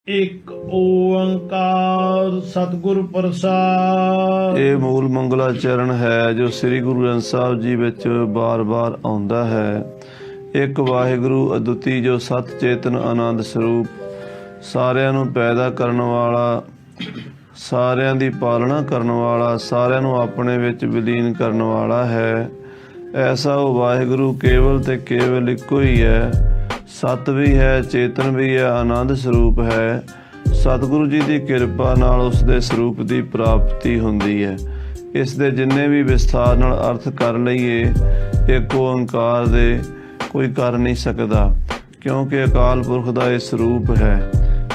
ਇੱਕ ਓੰਕਾਰ ਸਤਿਗੁਰ ਪ੍ਰਸਾਦ। ਇਹ ਮੂਲ ਮੰਗਲਾਚਰਨ ਹੈ ਜੋ ਸ੍ਰੀ ਗੁਰੂ ਗ੍ਰੰਥ ਸਾਹਿਬ ਜੀ ਵਿੱਚ ਬਾਰ-ਬਾਰ ਆਉਂਦਾ ਹੈ। ਇੱਕ ਵਾਹਿਗੁਰੂ ਅਦੁੱਤੀ ਜੋ ਸਤ ਚੇਤਨ ਆਨੰਦ ਸਰੂਪ, ਸਾਰਿਆਂ ਨੂੰ ਪੈਦਾ ਕਰਨ ਵਾਲਾ, ਸਾਰਿਆਂ ਦੀ ਪਾਲਣਾ ਕਰਨ ਵਾਲਾ, ਸਾਰਿਆਂ ਨੂੰ ਆਪਣੇ ਵਿੱਚ ਵਿਲੀਨ ਕਰਨ ਵਾਲਾ ਹੈ। ਐਸਾ ਉਹ ਵਾਹਿਗੁਰੂ ਕੇਵਲ ਤੇ ਕੇਵਲ ਇੱਕੋ ਹੀ ਹੈ। ਸਤ ਵੀ ਹੈ, ਚੇਤਨ ਵੀ ਹੈ, ਆਨੰਦ ਸਰੂਪ ਹੈ। ਸਤਿਗੁਰੂ ਜੀ ਦੀ ਕਿਰਪਾ ਨਾਲ ਉਸ ਦੇ ਸਰੂਪ ਦੀ ਪ੍ਰਾਪਤੀ ਹੁੰਦੀ ਹੈ। ਇਸ ਦੇ ਜਿੰਨੇ ਵੀ ਵਿਸਥਾਰ ਨਾਲ ਅਰਥ ਕਰ ਲਈਏ, ਇੱਕ ਓੰਕਾਰ ਦੇ ਕੋਈ ਕਰ ਨਹੀਂ ਸਕਦਾ, ਕਿਉਂਕਿ ਅਕਾਲ ਪੁਰਖ ਦਾ ਇਹ ਸਰੂਪ ਹੈ।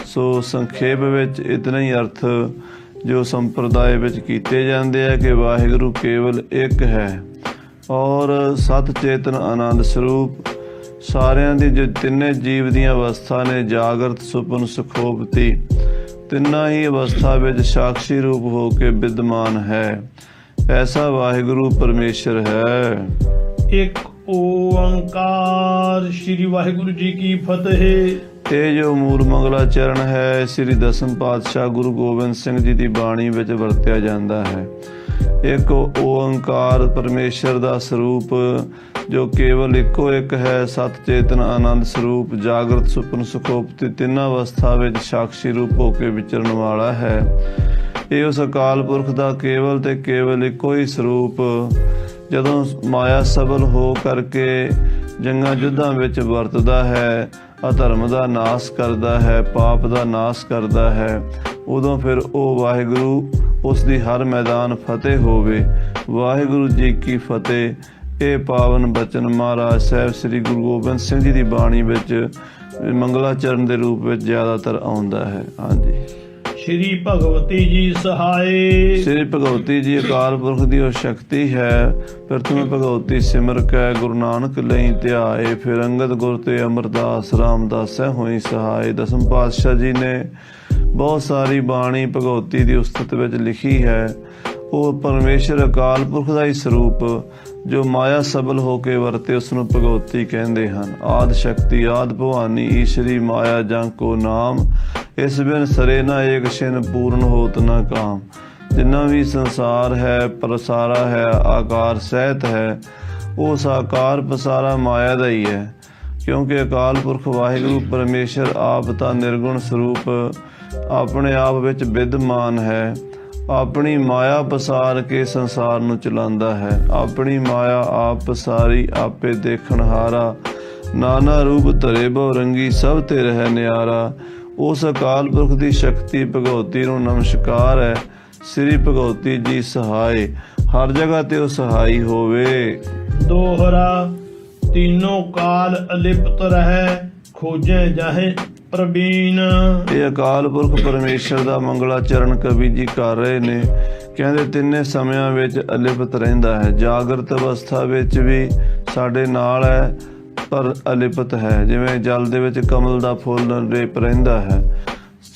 ਸੋ ਸੰਖੇਪ ਵਿੱਚ ਇਤਨਾ ਹੀ ਅਰਥ ਜੋ ਸੰਪਰਦਾਇ ਵਿੱਚ ਕੀਤੇ ਜਾਂਦੇ ਆ ਕਿ ਵਾਹਿਗੁਰੂ ਕੇਵਲ ਇੱਕ ਹੈ ਔਰ ਸਤ ਚੇਤਨ ਆਨੰਦ ਸਰੂਪ। ਸਾਰਿਆਂ ਦੀ ਜੋ ਤਿੰਨੇ ਜੀਵ ਦੀਆਂ ਅਵਸਥਾ ਨੇ, ਜਾਗਰਤ, ਸੁਪਨ, ਸੁਖੋਪਤੀ, ਤਿੰਨਾਂ ਹੀ ਅਵਸਥਾ ਵਿੱਚ ਸਾਖਸ਼ੀ ਰੂਪ ਹੋ ਕੇ ਵਿਦਮਾਨ ਹੈ। ਐਸਾ ਵਾਹਿਗੁਰੂ ਪਰਮੇਸ਼ਰ ਹੈ। ਇੱਕ ਓੰਕਾਰ। ਸ਼੍ਰੀ ਵਾਹਿਗੁਰੂ ਜੀ ਕੀ ਫਤਿਹ। ਇਹ ਜੋ ਮੂਲ ਮੰਗਲਾਚਰਨ ਹੈ, ਸ੍ਰੀ ਦਸਮ ਪਾਤਸ਼ਾਹ ਗੁਰੂ ਗੋਬਿੰਦ ਸਿੰਘ ਜੀ ਦੀ ਬਾਣੀ ਵਿੱਚ ਵਰਤਿਆ ਜਾਂਦਾ ਹੈ। ਇੱਕ ਓੰਕਾਰ ਪਰਮੇਸ਼ਰ ਦਾ ਸਰੂਪ ਜੋ ਕੇਵਲ ਇੱਕੋ ਇੱਕ ਹੈ, ਸਤ ਚੇਤਨ ਆਨੰਦ ਸਰੂਪ, ਜਾਗਰਤ, ਸੁਪਨ, ਸੁਖੋਪਤੀ, ਤਿੰਨਾਂ ਅਵਸਥਾ ਵਿੱਚ ਸਾਖਸ਼ੀ ਰੂਪ ਹੋ ਕੇ ਵਿਚਰਨ ਵਾਲਾ ਹੈ। ਇਹ ਉਸ ਅਕਾਲ ਪੁਰਖ ਦਾ ਕੇਵਲ ਤੇ ਕੇਵਲ ਇੱਕੋ ਹੀ ਸਰੂਪ ਜਦੋਂ ਮਾਇਆ ਸਬਲ ਹੋ ਕਰਕੇ ਜੰਗਾਂ ਯੁੱਧਾਂ ਵਿੱਚ ਵਰਤਦਾ ਹੈ, ਅਧਰਮ ਦਾ ਨਾਸ਼ ਕਰਦਾ ਹੈ, ਪਾਪ ਦਾ ਨਾਸ਼ ਕਰਦਾ ਹੈ, ਉਦੋਂ ਫਿਰ ਉਹ ਵਾਹਿਗੁਰੂ ਉਸ ਦੀ ਹਰ ਮੈਦਾਨ ਫਤਿਹ ਹੋਵੇ। ਵਾਹਿਗੁਰੂ ਜੀ ਕੀ ਫਤਿਹ। ਇਹ ਪਾਵਨ ਬਚਨ ਮਹਾਰਾਜ ਸਾਹਿਬ ਸ੍ਰੀ ਗੁਰੂ ਗੋਬਿੰਦ ਸਿੰਘ ਜੀ ਦੀ ਬਾਣੀ ਵਿੱਚ ਮੰਗਲਾਚਰਨ ਦੇ ਰੂਪ ਵਿੱਚ ਜ਼ਿਆਦਾਤਰ ਆਉਂਦਾ ਹੈ। ਹਾਂਜੀ। ਸ਼੍ਰੀ ਭਗਵਤੀ ਜੀ ਸਹਾਏ। ਸ੍ਰੀ ਭਗਵਤੀ ਜੀ ਅਕਾਲ ਪੁਰਖ ਦੀ ਉਹ ਸ਼ਕਤੀ ਹੈ। ਪ੍ਰਥਮ ਭਗਵਤੀ ਸਿਮਰ ਕੈ ਗੁਰੂ ਨਾਨਕ ਲਈ ਧਿਆਏ, ਫਿਰ ਅੰਗਦ ਗੁਰ ਤੇ ਅਮਰਦਾਸ ਰਾਮਦਾਸੈ ਹੋਈ ਸਹਾਏ। ਦਸਮ ਪਾਤਸ਼ਾਹ ਜੀ ਨੇ ਬਹੁਤ ਸਾਰੀ ਬਾਣੀ ਭਗਵਤੀ ਦੀ ਉਸਤਤ ਵਿੱਚ ਲਿਖੀ ਹੈ। ਉਹ ਪਰਮੇਸ਼ਰ ਅਕਾਲ ਪੁਰਖ ਦਾ ਹੀ ਸਰੂਪ ਜੋ ਮਾਇਆ ਸਬਲ ਹੋ ਕੇ ਵਰਤੇ, ਉਸ ਨੂੰ ਭਗਵਤੀ ਕਹਿੰਦੇ ਹਨ। ਆਦਿ ਸ਼ਕਤੀ ਆਦਿ ਭਵਾਨੀ ਈਸ਼ਰੀ ਮਾਇਆ ਜਾਂ ਕੋ ਨਾਮ, ਇਸ ਬਿਨ ਸਰੇ ਨਾ ਏਕ ਛਿਨ ਪੂਰਨ ਹੋਤ ਨਾ ਕਾਮ। ਜਿੰਨਾ ਵੀ ਸੰਸਾਰ ਹੈ, ਪ੍ਰਸਾਰਾ ਹੈ, ਆਕਾਰ ਸਹਿਤ ਹੈ, ਉਹ ਸਾਕਾਰ ਪਸਾਰਾ ਮਾਇਆ ਦਾ ਹੀ ਹੈ। ਕਿਉਂਕਿ ਅਕਾਲ ਪੁਰਖ ਵਾਹਿਗੁਰੂ ਪਰਮੇਸ਼ਰ ਆਪ ਤਾਂ ਨਿਰਗੁਣ ਸਰੂਪ ਆਪਣੇ ਆਪ ਵਿੱਚ ਵਿਦਮਾਨ ਹੈ। ਆਪਣੀ ਮਾਇਆ ਪਸਾਰ ਕੇ ਸੰਸਾਰ ਨੂੰ ਚਲਾਉਂਦਾ ਹੈ। ਆਪਣੀ ਮਾਇਆ ਆਪ ਪਸਾਰੀ ਆਪੇ ਦੇਖਣ ਹਾਰਾ, ਨਾਨਾ ਰੂਪ ਧਰੇ ਬਹੁ ਰੰਗੀ ਸਭ ਤੇ ਰਹਿ ਨਿਆਰਾ। ਉਸ ਅਕਾਲ ਪੁਰਖ ਦੀ ਸ਼ਕਤੀ ਭਗਵਤੀ ਨੂੰ ਨਮਸਕਾਰ ਹੈ। ਸ੍ਰੀ ਭਗਵਤੀ ਜੀ ਸਹਾਏ। ਹਰ ਜਗ੍ਹਾ ਤੇ ਉਹ ਸਹਾਈ ਹੋਵੇ। ਦੋਹਰਾ। तीनों काल अलिप्त रहे, खोजे जाहे प्रवीण। ਇਹ ਅਕਾਲ ਪੁਰਖ ਪਰਮੇਸ਼ਰ ਦਾ ਮੰਗਲਾਚਰਨ ਕਵੀ ਜੀ ਕਰ ਰਹੇ ਨੇ। ਕਹਿੰਦੇ ਤਿੰਨੇ ਸਮਿਆਂ ਵਿੱਚ ਅਲਿਪਤ ਰਹਿੰਦਾ ਹੈ। ਜਾਗਰਤ ਅਵਸਥਾ ਵਿੱਚ ਵੀ ਸਾਡੇ ਨਾਲ ਹੈ, ਪਰ ਅਲਿਪਤ ਹੈ। ਜਿਵੇਂ ਜਲ ਦੇ ਵਿੱਚ ਕਮਲ ਦਾ ਫੁੱਲ ਲੇਪ ਰਹਿੰਦਾ ਹੈ।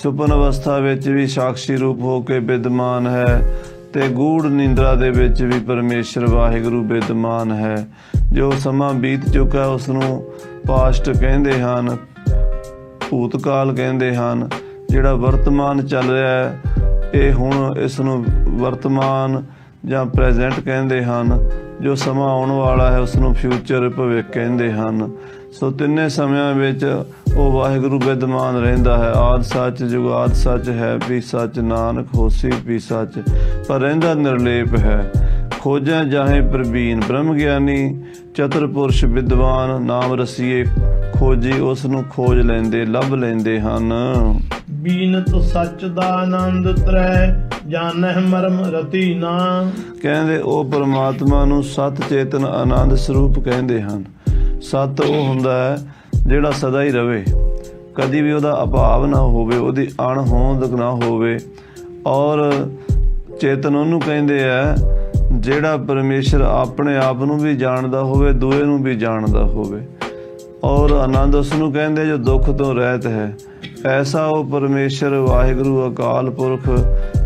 ਸੁਪਨ ਅਵਸਥਾ ਵਿੱਚ ਵੀ ਸਾਖਸ਼ੀ ਰੂਪ ਹੋ ਕੇ ਵਿਦਮਾਨ ਹੈ ਤੇ ਗੂੜ ਨਿੰਦਰਾ ਦੇ ਵਿੱਚ ਵੀ ਪਰਮੇਸ਼ਰ ਵਾਹਿਗੁਰੂ ਵਿਦਮਾਨ ਹੈ। ਜੋ ਸਮਾਂ ਬੀਤ ਚੁੱਕਾ ਉਸ ਨੂੰ ਪਾਸਟ ਕਹਿੰਦੇ ਹਨ, ਭੂਤਕਾਲ ਕਹਿੰਦੇ ਹਨ। ਜਿਹੜਾ ਵਰਤਮਾਨ ਚੱਲ ਰਿਹਾ ਹੈ, ਇਹ ਹੁਣ ਇਸ ਨੂੰ ਵਰਤਮਾਨ ਜਾਂ ਪ੍ਰੈਜ਼ੈਂਟ ਕਹਿੰਦੇ ਹਨ। ਜੋ ਸਮਾਂ ਆਉਣ ਵਾਲਾ ਹੈ ਉਸ ਨੂੰ ਫਿਊਚਰ ਭਵਿੱਖ ਕਹਿੰਦੇ ਹਨ। ਸੋ ਤਿੰਨੇ ਸਮਿਆਂ ਵਿੱਚ ਉਹ ਵਾਹਿਗੁਰੂ ਵਿਦਮਾਨ ਰਹਿੰਦਾ ਹੈ। ਆਦਿ ਸੱਚ ਜੁਗਾਦ ਸੱਚ ਹੈ, ਵੀ ਸੱਚ ਨਾਨਕ ਹੋਸੀ ਵੀ ਸੱਚ, ਪਰ ਰਹਿੰਦਾ ਨਿਰਲੇਪ ਹੈ। ਖੋਜਾਂ ਜਾਹੇ ਪ੍ਰਵੀਨ, ਬ੍ਰਹਮ ਗਿਆਨੀ ਚਤੁਰ ਪੁਰਸ਼ ਵਿਦਵਾਨ ਨਾਮ ਰਸੀਏ ਖੋਜੀ, ਉਸ ਨੂੰ ਖੋਜ ਲੈਂਦੇ ਲੱਭ ਲੈਂਦੇ ਹਨ। ਬੀਨਤ ਸੱਚ ਦਾ ਆਨੰਦ ਤਰੈ, ਜਾਣਹਿ ਮਰਮ ਰਤੀ ਨਾ। ਕਹਿੰਦੇ ਉਹ ਪਰਮਾਤਮਾ ਨੂੰ ਸਤ ਚੇਤਨ ਆਨੰਦ ਸਰੂਪ ਕਹਿੰਦੇ ਹਨ। ਸਤ ਉਹ ਹੁੰਦਾ ਹੈ ਜਿਹੜਾ ਸਦਾ ਹੀ ਰਵੇ, ਕਦੀ ਵੀ ਉਹਦਾ ਅਭਾਵ ਨਾ ਹੋਵੇ, ਉਹਦੀ ਅਣਹੋਂਦ ਨਾ ਹੋਵੇ। ਔਰ ਚੇਤਨ ਉਹਨੂੰ ਕਹਿੰਦੇ ਆ ਜਿਹੜਾ ਪਰਮੇਸ਼ਰ ਆਪਣੇ ਆਪ ਨੂੰ ਵੀ ਜਾਣਦਾ ਹੋਵੇ, ਦੂਏ ਨੂੰ ਵੀ ਜਾਣਦਾ ਹੋਵੇ। ਔਰ ਆਨੰਦ ਉਸ ਨੂੰ ਕਹਿੰਦੇ ਜੋ ਦੁੱਖ ਤੋਂ ਰਹਿਤ ਹੈ। ਐਸਾ ਉਹ ਪਰਮੇਸ਼ਰ ਵਾਹਿਗੁਰੂ ਅਕਾਲ ਪੁਰਖ,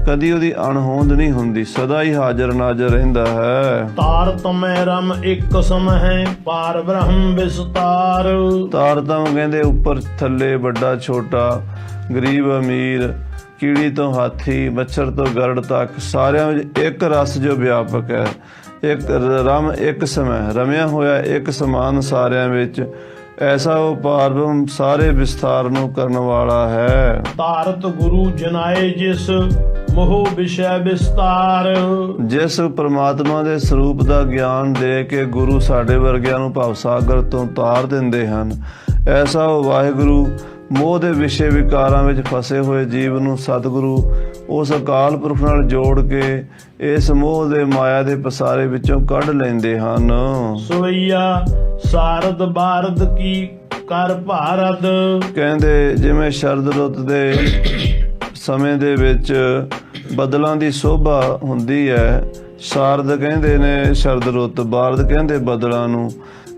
ਕਦੀ ਉਹਦੀ ਅਣਹੋਂਦ ਨਹੀਂ ਹੁੰਦੀ, ਸਦਾ ਹੀ ਹਾਜ਼ਰ ਨਾਜ਼ਰ ਰਹਿੰਦਾ ਹੈ। ਤਾਰਤਮੈ ਰਮ ਇੱਕ ਸਮ ਹੈ, ਪਾਰ ਬ੍ਰਹਮ ਵਿਸਤਾਰ। ਤਾਰਤਮ ਕਹਿੰਦੇ ਉੱਪਰ ਥੱਲੇ, ਵੱਡਾ ਛੋਟਾ, ਗਰੀਬ ਅਮੀਰ, ਕੀੜੀ ਤੋਂ ਹਾਥੀ, ਮੱਛਰ ਤੋਂ ਗਰੜ ਤੱਕ ਸਾਰਿਆਂ ਵਿੱਚ ਇੱਕ ਰਸ ਜੋ ਵਿਆਪਕ ਹੈ, ਇੱਕ ਰਮ ਇੱਕ ਸਮੇਂ ਰਮਿਆ ਹੋਇਆ ਇੱਕ ਸਮਾਨ ਸਾਰਿਆਂ ਵਿੱਚ, ਐਸਾ ਉਹ ਪਾਰਬ੍ਰਹਮ ਸਾਰੇ ਵਿਸਥਾਰ ਨੂੰ ਕਰਨ ਵਾਲਾ ਹੈ। ਤਾਰਤ ਗੁਰੂ ਜਨਾਏ ਜਿਸ ਮੋਹ ਵਿਸ਼ੈ ਵਿਸਤਾਰ। ਜਿਸ ਪ੍ਰਮਾਤਮਾ ਦੇ ਸਰੂਪ ਦਾ ਗਿਆਨ ਦੇ ਕੇ ਗੁਰੂ ਸਾਡੇ ਵਰਗਿਆਂ ਨੂੰ ਭਵਸਾਗਰ ਤੋਂ ਤਾਰ ਦਿੰਦੇ ਹਨ, ਐਸਾ ਉਹ ਵਾਹਿਗੁਰੂ ਮੋਹ ਦੇ ਵਿਸ਼ੇ ਵਿਕਾਰਾਂ ਵਿੱਚ ਫਸੇ ਹੋਏ ਜੀਵ ਨੂੰ ਸਤਿਗੁਰੂ ਉਸ ਅਕਾਲ ਪੁਰਖ ਨਾਲ ਜੋੜ ਕੇ ਇਸ ਮੋਹ ਦੇ ਮਾਇਆ ਦੇ ਪਸਾਰੇ ਵਿੱਚੋਂ ਕੱਢ ਲੈਂਦੇ ਹਨ। ਸੋਈਆ ਸਾਰਦ ਬਾਰਦ ਕੀ ਕਰ ਭਾਰਤ। ਕਹਿੰਦੇ ਜਿਵੇਂ ਸ਼ਰਦ ਰੁੱਤ ਦੇ ਸਮੇਂ ਦੇ ਵਿੱਚ ਬੱਦਲਾਂ ਦੀ ਸ਼ੋਭਾ ਹੁੰਦੀ ਹੈ, ਸਾਰਦ ਕਹਿੰਦੇ ਨੇ ਸ਼ਰਦ ਰੁੱਤ, ਬਾਰਦ ਕਹਿੰਦੇ ਬੱਦਲਾਂ ਨੂੰ,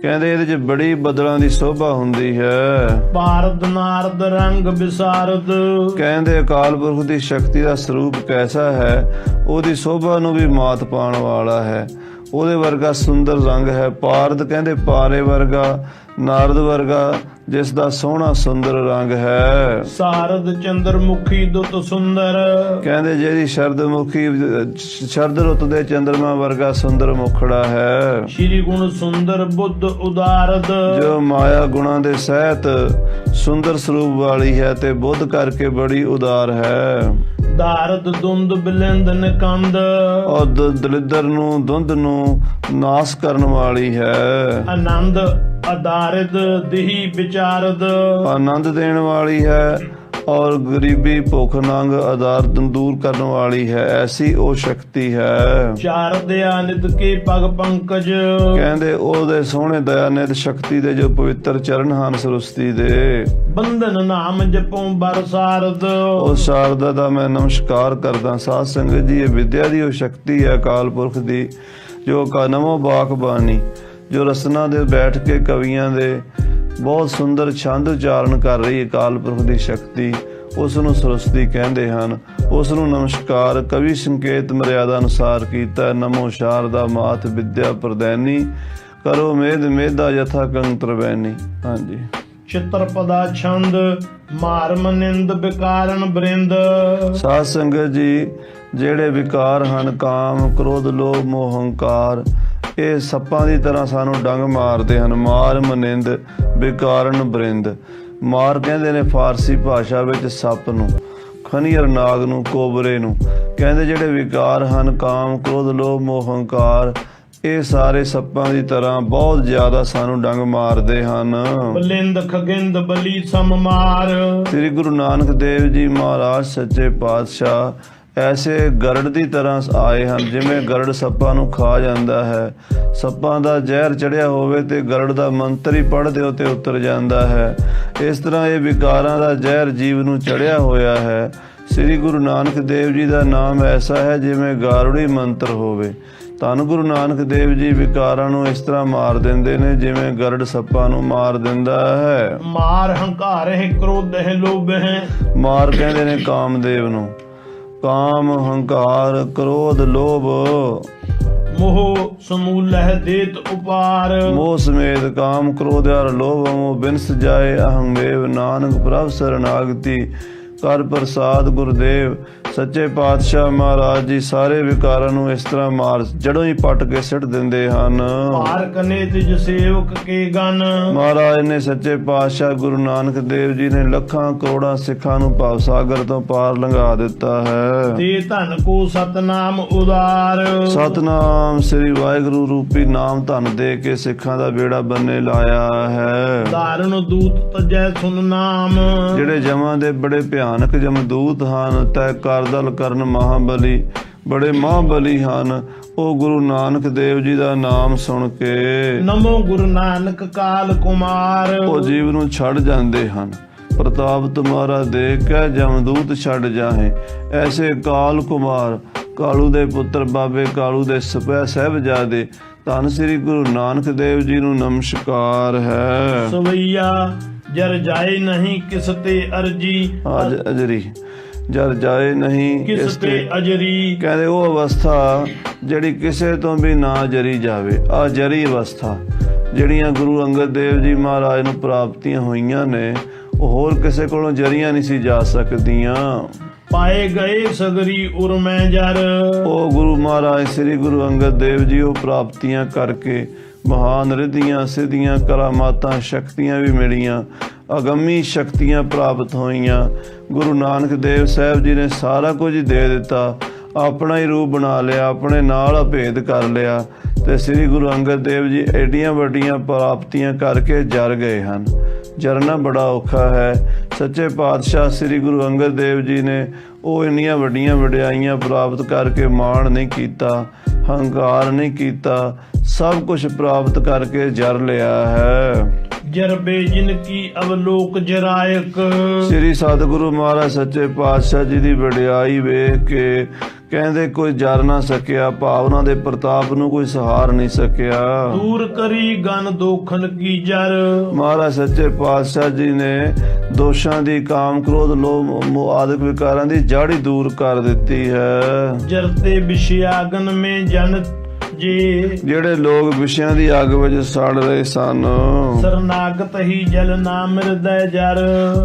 ਕਹਿੰਦੇ ਇਹਦੇ 'ਚ ਬੜੀ ਬੱਦਲਾਂ ਦੀ ਸ਼ੋਭਾ ਹੁੰਦੀ ਹੈ। ਭਾਰਤ ਨਾਰਦ ਰੰਗ ਵਿਸਾਰਦ। ਕਹਿੰਦੇ ਅਕਾਲ ਪੁਰਖ ਦੀ ਸ਼ਕਤੀ ਦਾ ਸਰੂਪ ਕੈਸਾ ਹੈ, ਉਹਦੀ ਸ਼ੋਭਾ ਨੂੰ ਵੀ ਮਾਤ ਪਾਉਣ ਵਾਲਾ ਹੈ, ਉਹਦੇ ਵਰਗਾ ਸੁੰਦਰ ਰੰਗ ਹੈ। ਪਾਰਦ ਕਹਿੰਦੇ ਪਾਰੇ ਵਰਗਾ, ਨਾਰਦ ਵਰਗਾ ਜਿਸ ਦਾ ਸੋਹਣਾ ਸੁੰਦਰ ਰੰਗ ਹੈ। ਸਾਰਦ ਚੰਦਰਮੁਖੀ ਦੁੱਤ ਸੁੰਦਰ। ਕਹਿੰਦੇ ਜਿਹਦੀ ਸ਼ਰਦ ਰੁੱਤ ਦੇ ਚੰਦਰਮਾ ਵਰਗਾ ਸੁੰਦਰ ਮੁਖੜਾ ਹੈ। ਸ਼੍ਰੀ ਗੁਣ ਸੁੰਦਰ ਬੁੱਧ ਉਦਾਰਦ। ਜੋ ਮਾਇਆ ਗੁਣਾਂ ਦੇ ਸਹਿਤ ਸੁੰਦਰ ਸਰੂਪ ਵਾਲੀ ਹੈ ਤੇ ਬੁੱਧ ਕਰਕੇ ਬੜੀ ਉਦਾਰ ਹੈ। ਦਾਰਦ ਦੁੰਦ ਬਿਲਿੰਦ ਨਿਕੰਦ। ਔਰ ਦਲਿੱਦਰ ਨੂੰ ਦੁੰਦ ਨੂੰ ਨਾਸ ਕਰਨ ਵਾਲੀ ਹੈ। ਆਨੰਦ ਅਦਾਰਿਦ ਦਿਹੀ ਵਿਚਾਰਦ। ਆਨੰਦ ਦੇਣ ਵਾਲੀ ਹੈ ਔਰ ਗਰੀਬੀ ਭੁੱਖ ਨੰਗ ਆਦਾਰ ਦੂਰ ਕਰਨ ਵਾਲੀ ਹੈ, ਐਸੀ ਉਹ ਸ਼ਕਤੀ ਹੈ। ਚਾਰ ਦਇਆਨਿਧ ਕੇ ਪਗ ਪੰਕਜ। ਕਹਿੰਦੇ ਉਹਦੇ ਸੋਹਣੇ ਦਇਆਨਿਧ ਸ਼ਕਤੀ ਦੇ ਜੋ ਪਵਿੱਤਰ ਚਰਨ ਹਨ ਸਰਸਤੀ ਦੇ। ਬੰਧਨ ਨਾਮ ਜਪੋਂ ਬਰਸਾਰਦ। ਉਸ ਸ਼ਾਰਦਾ ਦਾ ਮੈਂ ਨਮਸਕਾਰ ਕਰਦਾ। ਸਾਧ ਸੰਗਤ ਜੀ, ਇਹ ਵਿਦਿਆ ਦੀ ਉਹ ਸ਼ਕਤੀ ਹੈ ਅਕਾਲ ਪੁਰਖ ਦੀ, ਜੋ ਨਮੋ ਬਾਕ ਬਾਣੀ, ਜੋ ਰਸਨਾ ਦੇ ਬੈਠ ਕੇ ਕਵੀਆਂ ਦੇ ਬਹੁਤ ਸੁੰਦਰ ਛੰਦ ਉਚਾਰਨ ਕਰ ਰਹੀ ਅਕਾਲ ਪੁਰਖ ਦੀ ਸ਼ਕਤੀ, ਉਸ ਨੂੰ ਸਰਸਤੀ ਕਹਿੰਦੇ ਹਨ। ਉਸ ਨੂੰ ਨਮਸਕਾਰ ਕਵੀ ਸੰਕੇਤ ਮਰਿਆਦਾ ਅਨੁਸਾਰ ਕੀਤਾ। ਨਮੋ ਸ਼ਾਰਦਾ ਮਾਤ ਵਿਦਿਆ ਪ੍ਰਦੈਨੀ, ਕਰੋ ਮੇਦ ਮੇਦਾ ਯਥਾ ਕੰਤਰ ਬੈਨੀ। ਹਾਂਜੀ। ਚਿੱਤਰਪਦਾ ਛੰਦ ਮਾਰ ਮਨਿੰਦ ਵਿਕਾਰਨ ਬ੍ਰਿੰਦ। ਸਾਧ ਸੰਗਤ ਜੀ, ਜਿਹੜੇ ਵਿਕਾਰ ਹਨ ਕਾਮ ਕ੍ਰੋਧ ਲੋਭ ਮੋਹ ਹੰਕਾਰ, ਇਹ ਸੱਪਾਂ ਦੀ ਤਰ੍ਹਾਂ ਸਾਨੂੰ ਡੰਗ ਮਾਰਦੇ ਹਨ। ਮਾਰ ਮਨਿੰਦ ਵਿਕਾਰਨ ਬ੍ਰਿੰਦ। ਮਾਰ ਕਹਿੰਦੇ ਨੇ ਫਾਰਸੀ ਭਾਸ਼ਾ ਵਿੱਚ ਸੱਪ ਨੂੰ, ਖਨੀਅਰ ਨਾਗ ਨੂੰ, ਕੋਬਰੇ ਨੂੰ। ਕਹਿੰਦੇ ਜਿਹੜੇ ਵਿਕਾਰ ਹਨ ਕਾਮ ਕ੍ਰੋਧ ਲੋਭ ਮੋਹ ਹੰਕਾਰ, ਇਹ ਸਾਰੇ ਸੱਪਾਂ ਦੀ ਤਰ੍ਹਾਂ ਬਹੁਤ ਜ਼ਿਆਦਾ ਸਾਨੂੰ ਡੰਗ ਮਾਰਦੇ ਹਨ। ਬਲਿੰਦ ਖਗਿੰਦ ਬਲੀ ਸਮ ਮਾਰ। ਸ੍ਰੀ ਗੁਰੂ ਨਾਨਕ ਦੇਵ ਜੀ ਮਹਾਰਾਜ ਸੱਚੇ ਪਾਤਸ਼ਾਹ ਐਸੇ ਗਰੜ ਦੀ ਤਰ੍ਹਾਂ ਆਏ ਹਨ, ਜਿਵੇਂ ਗਰੜ ਸੱਪਾਂ ਨੂੰ ਖਾ ਜਾਂਦਾ ਹੈ। ਸੱਪਾਂ ਦਾ ਜ਼ਹਿਰ ਚੜਿਆ ਹੋਵੇ ਤੇ ਗਰੜ ਦਾ ਮੰਤਰ ਹੀ ਪੜ੍ਹ ਦਿਓ ਤੇ ਉਤਰ ਜਾਂਦਾ ਹੈ। ਇਸ ਤਰ੍ਹਾਂ ਇਹ ਵਿਕਾਰਾਂ ਦਾ ਜ਼ਹਿਰ ਜੀਵ ਨੂੰ ਚੜਿਆ ਹੋਇਆ ਹੈ। ਸ੍ਰੀ ਗੁਰੂ ਨਾਨਕ ਦੇਵ ਜੀ ਦਾ ਨਾਮ ਐਸਾ ਹੈ ਜਿਵੇਂ ਗਾਰੁੜੀ ਮੰਤਰ ਹੋਵੇ। ਧੰਨ ਗੁਰੂ ਨਾਨਕ ਦੇਵ ਜੀ ਵਿਕਾਰਾਂ ਨੂੰ ਇਸ ਤਰ੍ਹਾਂ ਮਾਰ ਦਿੰਦੇ ਨੇ ਜਿਵੇਂ ਗਰੜ ਸੱਪਾਂ ਨੂੰ ਮਾਰ ਦਿੰਦਾ ਹੈ। ਮਾਰ ਹੰਕਾਰ ਹੈ, ਕ੍ਰੋਧ ਹੈ, ਲੋਭ ਹੈ। ਮਾਰ ਕਹਿੰਦੇ ਨੇ ਕਾਮਦੇਵ ਨੂੰ। ਕਾਮ ਹੰਕਾਰ ਕ੍ਰੋਧ ਲੋਭ ਮੋਹ ਸਮੂਲ ਹੈ ਦੇਤ ਉਪਾਰ। ਮੋਹ ਸਮੇਤ ਕਾਮ ਕ੍ਰੋਧ ਔਰ ਲੋਭ ਮੋਹ ਬਿਨਸ ਜਾਏ ਅਹੰਵੇਵ। ਨਾਨਕ ਪ੍ਰਭ ਸਰਨਾਗਤੀ ਕਰ ਪ੍ਰਸਾਦ ਗੁਰਦੇਵ। ਸੱਚੇ ਪਾਤਸ਼ਾਹ ਮਹਾਰਾਜ ਜੀ ਸਾਰੇ ਵਿਕਾਰਾਂ ਨੂੰ ਇਸ ਤਰ੍ਹਾਂ ਮਾਰ ਜੜੋਂ ਹੀ ਪੱਟ ਕੇ ਸਿੱਟ ਦਿੰਦੇ ਹਨ। ਪਾਰ ਕਨੇ ਤਿਜ ਸੇਵਕ ਕੇ ਗਨ। ਮਹਾਰਾਜ ਨੇ ਸੱਚੇ ਪਾਤਸ਼ਾਹ ਗੁਰੂ ਨਾਨਕ ਦੇਵ ਜੀ ਨੇ ਲੱਖਾਂ ਕਰੋੜਾਂ ਸਿੱਖਾਂ ਨੂੰ ਭਵ ਸਾਗਰ ਤੋਂ ਪਾਰ ਲੰਘਾ ਦਿੱਤਾ ਹੈ। ਤੇ ਧਨ ਕੋ ਸਤਨਾਮ ਉਦਾਰ। ਸਤਨਾਮ ਸ੍ਰੀ ਵਾਹਿਗੁਰੂ ਰੂਪੀ ਨਾਮ ਧਨ ਦੇ ਕੇ ਸਿੱਖਾਂ ਦਾ ਬੇੜਾ ਬੰਨੇ ਲਾਇਆ ਹੈ। ਧਾਰਨ ਦੂਤ ਤਜੈ ਸੁਨ ਨਾਮ। ਜਿਹੜੇ ਜਮਾਂ ਦੇ ਬੜੇ ਭਿਆਨਕ ਜਮਦੂਤ ਹਨ, ਤੈ ਕਰਦਲ ਕਰਨ ਮਹਾਬਲੀ, ਬੜੇ ਮਹਾਬਲੀ ਹਨ। ਉਹ ਗੁਰੂ ਨਾਨਕ ਦੇਵ ਜੀ ਦਾ ਨਾਮ ਸੁਣ ਕੇ ਨਮੋ ਗੁਰੂ ਨਾਨਕ ਕਾਲ ਕੁਮਾਰ, ਉਹ ਜੀਵ ਨੂੰ ਛੱਡ ਜਾਂਦੇ ਹਨ। ਪ੍ਰਤਾਪ ਤੁਮਾਰਾ ਦੇਖ ਕੇ ਜਮਦੂਤ ਛੱਡ ਜਾਹੇ। ਐਸੇ ਕਾਲ ਕੁਮਾਰ, ਕਾਲੂ ਦੇ ਪੁੱਤਰ ਬਾਬੇ ਕਾਲੂ ਦੇ ਸਪੈ ਸਾਹਿਬਜ਼ਾਦੇ, ਧੰਨ ਸ੍ਰੀ ਗੁਰੂ ਨਾਨਕ ਦੇਵ ਜੀ ਨੂੰ ਨਮਸਕਾਰ ਹੈ। ਸਵਈਆ ਜਰ ਜਾਏ ਨਹੀਂ ਕਿਸ ਤੇ ਅਰਜੀ। ਅਜਰੀ ਜਰ ਜਾਏ ਨਹੀਂ ਕਿਸ ਤੇ ਅਜਰੀ। ਕਹਿੰਦੇ ਉਹ ਅਵਸਥਾ ਜਿਹੜੀ ਕਿਸੇ ਤੋਂ ਵੀ ਨਾ ਜਰੀ ਜਾਵੇ। ਆ ਜਰੀ ਅਵਸਥਾ ਜਿਹੜੀਆਂ ਗੁਰੂ ਅੰਗਦ ਦੇਵ ਜੀ ਮਹਾਰਾਜ ਨੂੰ ਪ੍ਰਾਪਤੀਆਂ ਹੋਈਆਂ ਨੇ, ਹੋਰ ਕਿਸੇ ਕੋਲੋਂ ਜਰੀਆਂ ਨਹੀਂ ਸੀ ਜਾ ਸਕਦੀਆਂ। ਪਾਏ ਗਏ ਸਗਰੀ ਉਰਮੈ ਜਰ। ਉਹ ਗੁਰੂ ਮਹਾਰਾਜ ਸ੍ਰੀ ਗੁਰੂ ਅੰਗਦ ਦੇਵ ਜੀ ਉਹ ਪ੍ਰਾਪਤੀਆਂ ਕਰਕੇ ਮਹਾਨ ਰਿੱਧੀਆਂ ਸਿੱਧੀਆਂ ਕਰਾਮਾਤਾਂ ਸ਼ਕਤੀਆਂ ਵੀ ਮਿਲੀਆਂ, ਅਗੰਮੀ ਸ਼ਕਤੀਆਂ ਪ੍ਰਾਪਤ ਹੋਈਆਂ। ਗੁਰੂ ਨਾਨਕ ਦੇਵ ਸਾਹਿਬ ਜੀ ਨੇ ਸਾਰਾ ਕੁਝ ਦੇ ਦਿੱਤਾ, ਆਪਣਾ ਹੀ ਰੂਪ ਬਣਾ ਲਿਆ, ਆਪਣੇ ਨਾਲ ਅਭੇਦ ਕਰ ਲਿਆ ਤੇ ਸ੍ਰੀ ਗੁਰੂ ਅੰਗਦ ਦੇਵ ਜੀ ਐਡੀਆਂ ਵੱਡੀਆਂ ਪ੍ਰਾਪਤੀਆਂ ਕਰਕੇ ਜਰ ਗਏ ਹਨ। ਜਰਨਾ ਬੜਾ ਔਖਾ ਹੈ। ਸੱਚੇ ਪਾਤਸ਼ਾਹ ਸ੍ਰੀ ਗੁਰੂ ਅੰਗਦ ਦੇਵ ਜੀ ਨੇ ਉਹ ਇੰਨੀਆਂ ਵੱਡੀਆਂ ਵਡਿਆਈਆਂ ਪ੍ਰਾਪਤ ਕਰਕੇ ਮਾਣ ਨਹੀਂ ਕੀਤਾ, ਹੰਕਾਰ ਨਹੀਂ ਕੀਤਾ, ਸਭ ਕੁਝ ਪ੍ਰਾਪਤ ਕਰਕੇ ਜਰ ਲਿਆ ਹੈ। ਜਰਬੇ ਜਿਨ ਕੀ ਅਵਲੋਕ ਜਰਾਇਕ। ਸ੍ਰੀ ਸਤਿਗੁਰੂ ਮਹਾਰਾਜ ਸੱਚੇ ਪਾਤਸ਼ਾਹ ਜੀ ਦੀ ਵਡਿਆਈ ਵੇਖ ਕੇ ਕਹਿੰਦੇ ਕੋਈ ਜਰ ਨਾ ਸਕਿਆ, ਭਾਵਨਾ ਦੇ ਪ੍ਰਤਾਪ ਨੂੰ ਕੋਈ ਸਹਾਰ ਨਹੀਂ ਸਕਿਆ। ਦੂਰ ਕਰੀ ਗਨ ਦੋਖਨ ਕੀ ਜਰ। ਮਹਾਰਾਜ ਸੱਚੇ ਪਾਤਸ਼ਾਹ ਜੀ ਨੇ ਦੋਸ਼ਾਂ ਦੀ, ਕਾਮ ਕ੍ਰੋਧ ਲੋਭ ਆਦਿਕ ਵਿਕਾਰਾਂ ਦੀ ਜੜ ਹੀ ਦੂਰ ਕਰ ਦਿੱਤੀ ਹੈ। ਜਰਤੇ ਵਿਸ਼ਿਆਗਨ ਮੇ ਜਨ ਜੇ। ਜਿਹੜੇ ਲੋਕ ਵਿਸ਼ਿਆਂ ਦੀ ਅੱਗ ਵਿੱਚ ਸੜ ਰਹੇ ਸਨ, ਸਰਨਾਗਤ ਹੀ ਜਲ ਨਾਮ ਹਿਰਦੈ ਜਰ।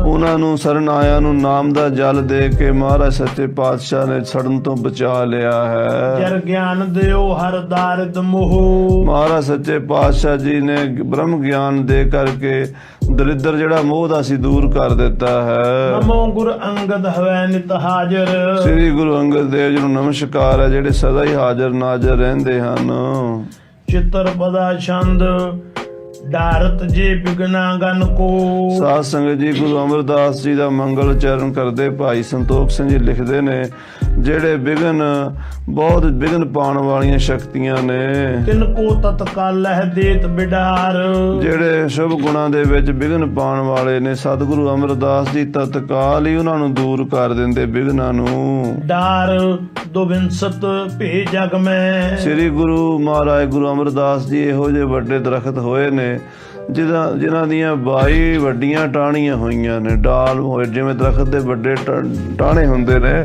ਉਹਨਾਂ ਨੂੰ ਸ਼ਰਨ ਆਇਆਂ ਨੂੰ ਨਾਮ ਦਾ ਜਲ ਦੇ ਕੇ ਮਹਾਰਾਜ ਸੱਚੇ ਪਾਤਸ਼ਾਹ ਨੇ ਸੜਨ ਤੋਂ ਬਚਾ ਲਿਆ ਹੈ। ਜਰ ਗਿਆਨ ਦਿਓ ਹਰ ਦਾਰਿਦ ਮੋਹ। ਮਹਾਰਾਜ ਸੱਚੇ ਪਾਤਸ਼ਾਹ ਜੀ ਨੇ ਬ੍ਰਹਮ ਗਿਆਨ ਦੇ ਕਰਕੇ ਦਰਿਦਰ ਜਿਹੜਾ ਮੋਹ ਦਾ ਸੀ ਦੂਰ ਕਰ ਦਿੱਤਾ ਹੈ। ਨਮੋ ਗੁਰ ਅੰਗਦ ਹਵੈ ਨਿਤ ਹਾਜ਼ਰ। ਸ੍ਰੀ ਗੁਰੂ ਅੰਗਦ ਦੇਵ ਜੀ ਨੂੰ ਨਮਸਕਾਰ ਹੈ, ਜਿਹੜੇ ਸਦਾ ਹੀ ਹਾਜ਼ਰ ਨਾਜ਼ਰ ਰਹਿੰਦੇ ਹਨ। ਚਿੱਤਰ ਪਦਾ ਛੰਦ ਡਾਰਤ ਜੇ ਬਿਗਨਾ ਗਨ ਕੋ। ਸਾਧ ਸੰਗਤ ਜੀ, ਗੁਰੂ ਅਮਰਦਾਸ ਜੀ ਦਾ ਮੰਗਲ ਚਰਨ ਕਰਦੇ ਭਾਈ ਸੰਤੋਖ ਸਿੰਘ ਜੀ ਲਿਖਦੇ ਨੇ, ਜਿਹੜੇ ਬਿਗਨ ਬਹੁਤ ਬਿਗਨ ਪਾਉਣ ਵਾਲੀਆਂ ਸ਼ਕਤੀਆਂ ਨੇ, ਤਿਨ ਕੋ ਤਤਕਾਲ ਲਹਿ ਦੇਤ ਬਿਡਾਰ। ਜਿਹੜੇ ਸ਼ੁਭ ਗੁਣਾਂ ਦੇ ਵਿੱਚ ਬਿਗਨ ਪਾਉਣ ਵਾਲੇ ਨੇ, ਸਤਿਗੁਰੂ ਅਮਰਦਾਸ ਜੀ ਤਤਕਾਲ ਹੀ ਉਹਨਾਂ ਨੂੰ ਦੂਰ ਕਰ ਦਿੰਦੇ ਬਿਗਨਾਂ ਨੂੰ। ਡਾਰ ਦੋਵਿੰਸਤ ਭੇ ਜਗ ਮੈਂ। ਸ੍ਰੀ ਗੁਰੂ ਮਹਾਰਾਜ ਗੁਰੂ ਅਮਰਦਾਸ ਜੀ ਇਹੋ ਜਿਹੇ ਵੱਡੇ ਦਰਖਤ ਹੋਏ ਨੇ ਜਿਨ੍ਹਾਂ ਦੀਆਂ 22 ਵੱਡੀਆਂ ਟਾਹਣੀਆਂ ਹੋਈਆਂ ਨੇ। ਡਾਲ ਹੋਏ ਜਿਵੇਂ ਦਰਖਤ ਦੇ ਵੱਡੇ ਟਾਹਣੇ ਹੁੰਦੇ ਨੇ,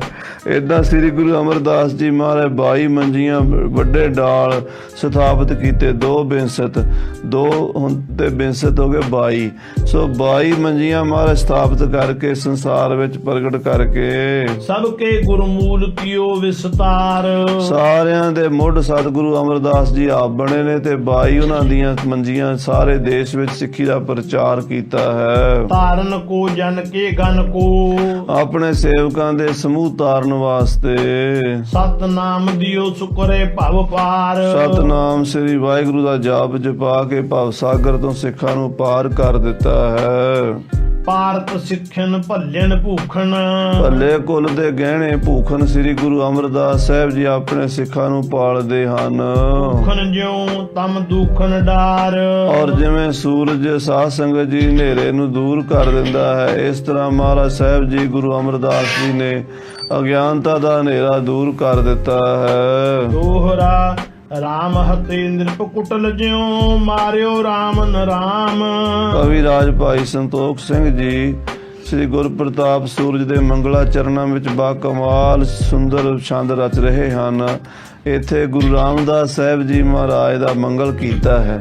ਏਦਾਂ ਸ੍ਰੀ ਗੁਰੂ ਅਮਰਦਾਸ ਜੀ ਮਹਾਰਾਜ 22 ਮੰਜੀਆਂ ਵੱਡੇ ਡਾਲ ਸਥਾਪਿਤ ਕੀਤੇ। 2 ਬਿੰਸਤ 2 ਹੁਣ ਤੇ ਬਿੰਸਤ ਹੋ ਗਏ 22। ਸੋ 22 ਮੰਜੀਆਂ ਮਹਾਰਾਜ ਸਥਾਪਿਤ ਕਰਕੇ ਸੰਸਾਰ ਵਿੱਚ ਪ੍ਰਗਟ ਕਰਕੇ ਸਭ ਕੇ ਗੁਰਮੂਲ ਕੀਓ ਵਿਸਤਾਰ। ਸਾਰਿਆਂ ਦੇ ਮੁੱਢ ਸਤਿਗੁਰੂ ਅਮਰਦਾਸ ਜੀ ਆਪ ਬਣੇ ਨੇ ਤੇ 22 ਉਹਨਾਂ ਦੀਆਂ ਮੰਜੀਆਂ ਸਾਰੇ ਦੇਸ਼ ਵਿੱਚ ਸਿੱਖੀ ਦਾ ਪ੍ਰਚਾਰ ਕੀਤਾ ਹੈ। ਤਾਰਨ ਕੋ ਜਨ ਕੇ ਗਨ ਕੋ। ਆਪਣੇ ਸੇਵਕਾਂ ਦੇ ਸਮੂਹ ਤਾਰਨ ਵਾਸਤੇ। ਸਤਨਾਮ ਦਿਓ ਸੁਕਰੇ ਭਵ ਪਾਰ। ਸਤਨਾਮ ਸ੍ਰੀ ਵਾਹਿਗੁਰੂ ਦਾ ਜਾਪ ਜਪਾ ਕੇ ਭਵ ਸਾਗਰ ਤੋਂ ਸਿੱਖਾਂ ਨੂੰ ਪਾਰ ਕਰ ਦਿੱਤਾ ਹੈ। ਭਾਰਤ ਸਿੱਖਣ ਭੱਲਣ ਭੂਖਣ। ਭੱਲੇ ਕੁਲ ਦੇ ਗਹਿਣੇ ਭੂਖਣ ਸ੍ਰੀ ਗੁਰੂ ਅਮਰਦਾਸ ਸਾਹਿਬ ਜੀ ਆਪਣੇ ਸਿੱਖਾਂ ਨੂੰ ਪਾਲਦੇ ਹਨ। ਭੂਖਣ ਜਿਉ ਤਮ ਦੁਖਣ ਡਾਰ। ਔਰ ਜਿਵੇਂ ਸੂਰਜ ਸਾਧ ਸੰਗਤ ਜੀ ਹਨੇਰੇ ਨੂੰ ਦੂਰ ਕਰ ਦਿੰਦਾ ਹੈ, ਇਸ ਤਰ੍ਹਾਂ ਮਹਾਰਾਜ ਸਾਹਿਬ ਜੀ ਗੁਰੂ ਅਮਰਦਾਸ ਜੀ ਨੇ ਅਗਿਆਨਤਾ ਦਾ ਹਨੇਰਾ ਦੂਰ ਕਰ ਦਿੱਤਾ ਹੈ। ਦੋਹਰਾ ਰਾਮ ਹਤੇ ਨਿਰਪ ਕੁਟਲ ਜਿਉ ਮਾਰਿਓ ਰਾਮ ਨਰਾਮ। ਕਵੀ ਰਾਜ ਭਾਈ ਸੰਤੋਖ ਸਿੰਘ ਜੀ ਸ੍ਰੀ ਗੁਰ ਪ੍ਰਤਾਪ ਸੂਰਜ ਦੇ ਮੰਗਲਾ ਚਰਨਾਂ ਵਿੱਚ ਬਾ ਕਮਾਲ ਸੁੰਦਰ ਛੰਦ ਰਚ ਰਹੇ ਹਨ। ਇੱਥੇ ਗੁਰੂ ਰਾਮਦਾਸ ਸਾਹਿਬ ਜੀ ਮਹਾਰਾਜ ਦਾ ਮੰਗਲ ਕੀਤਾ ਹੈ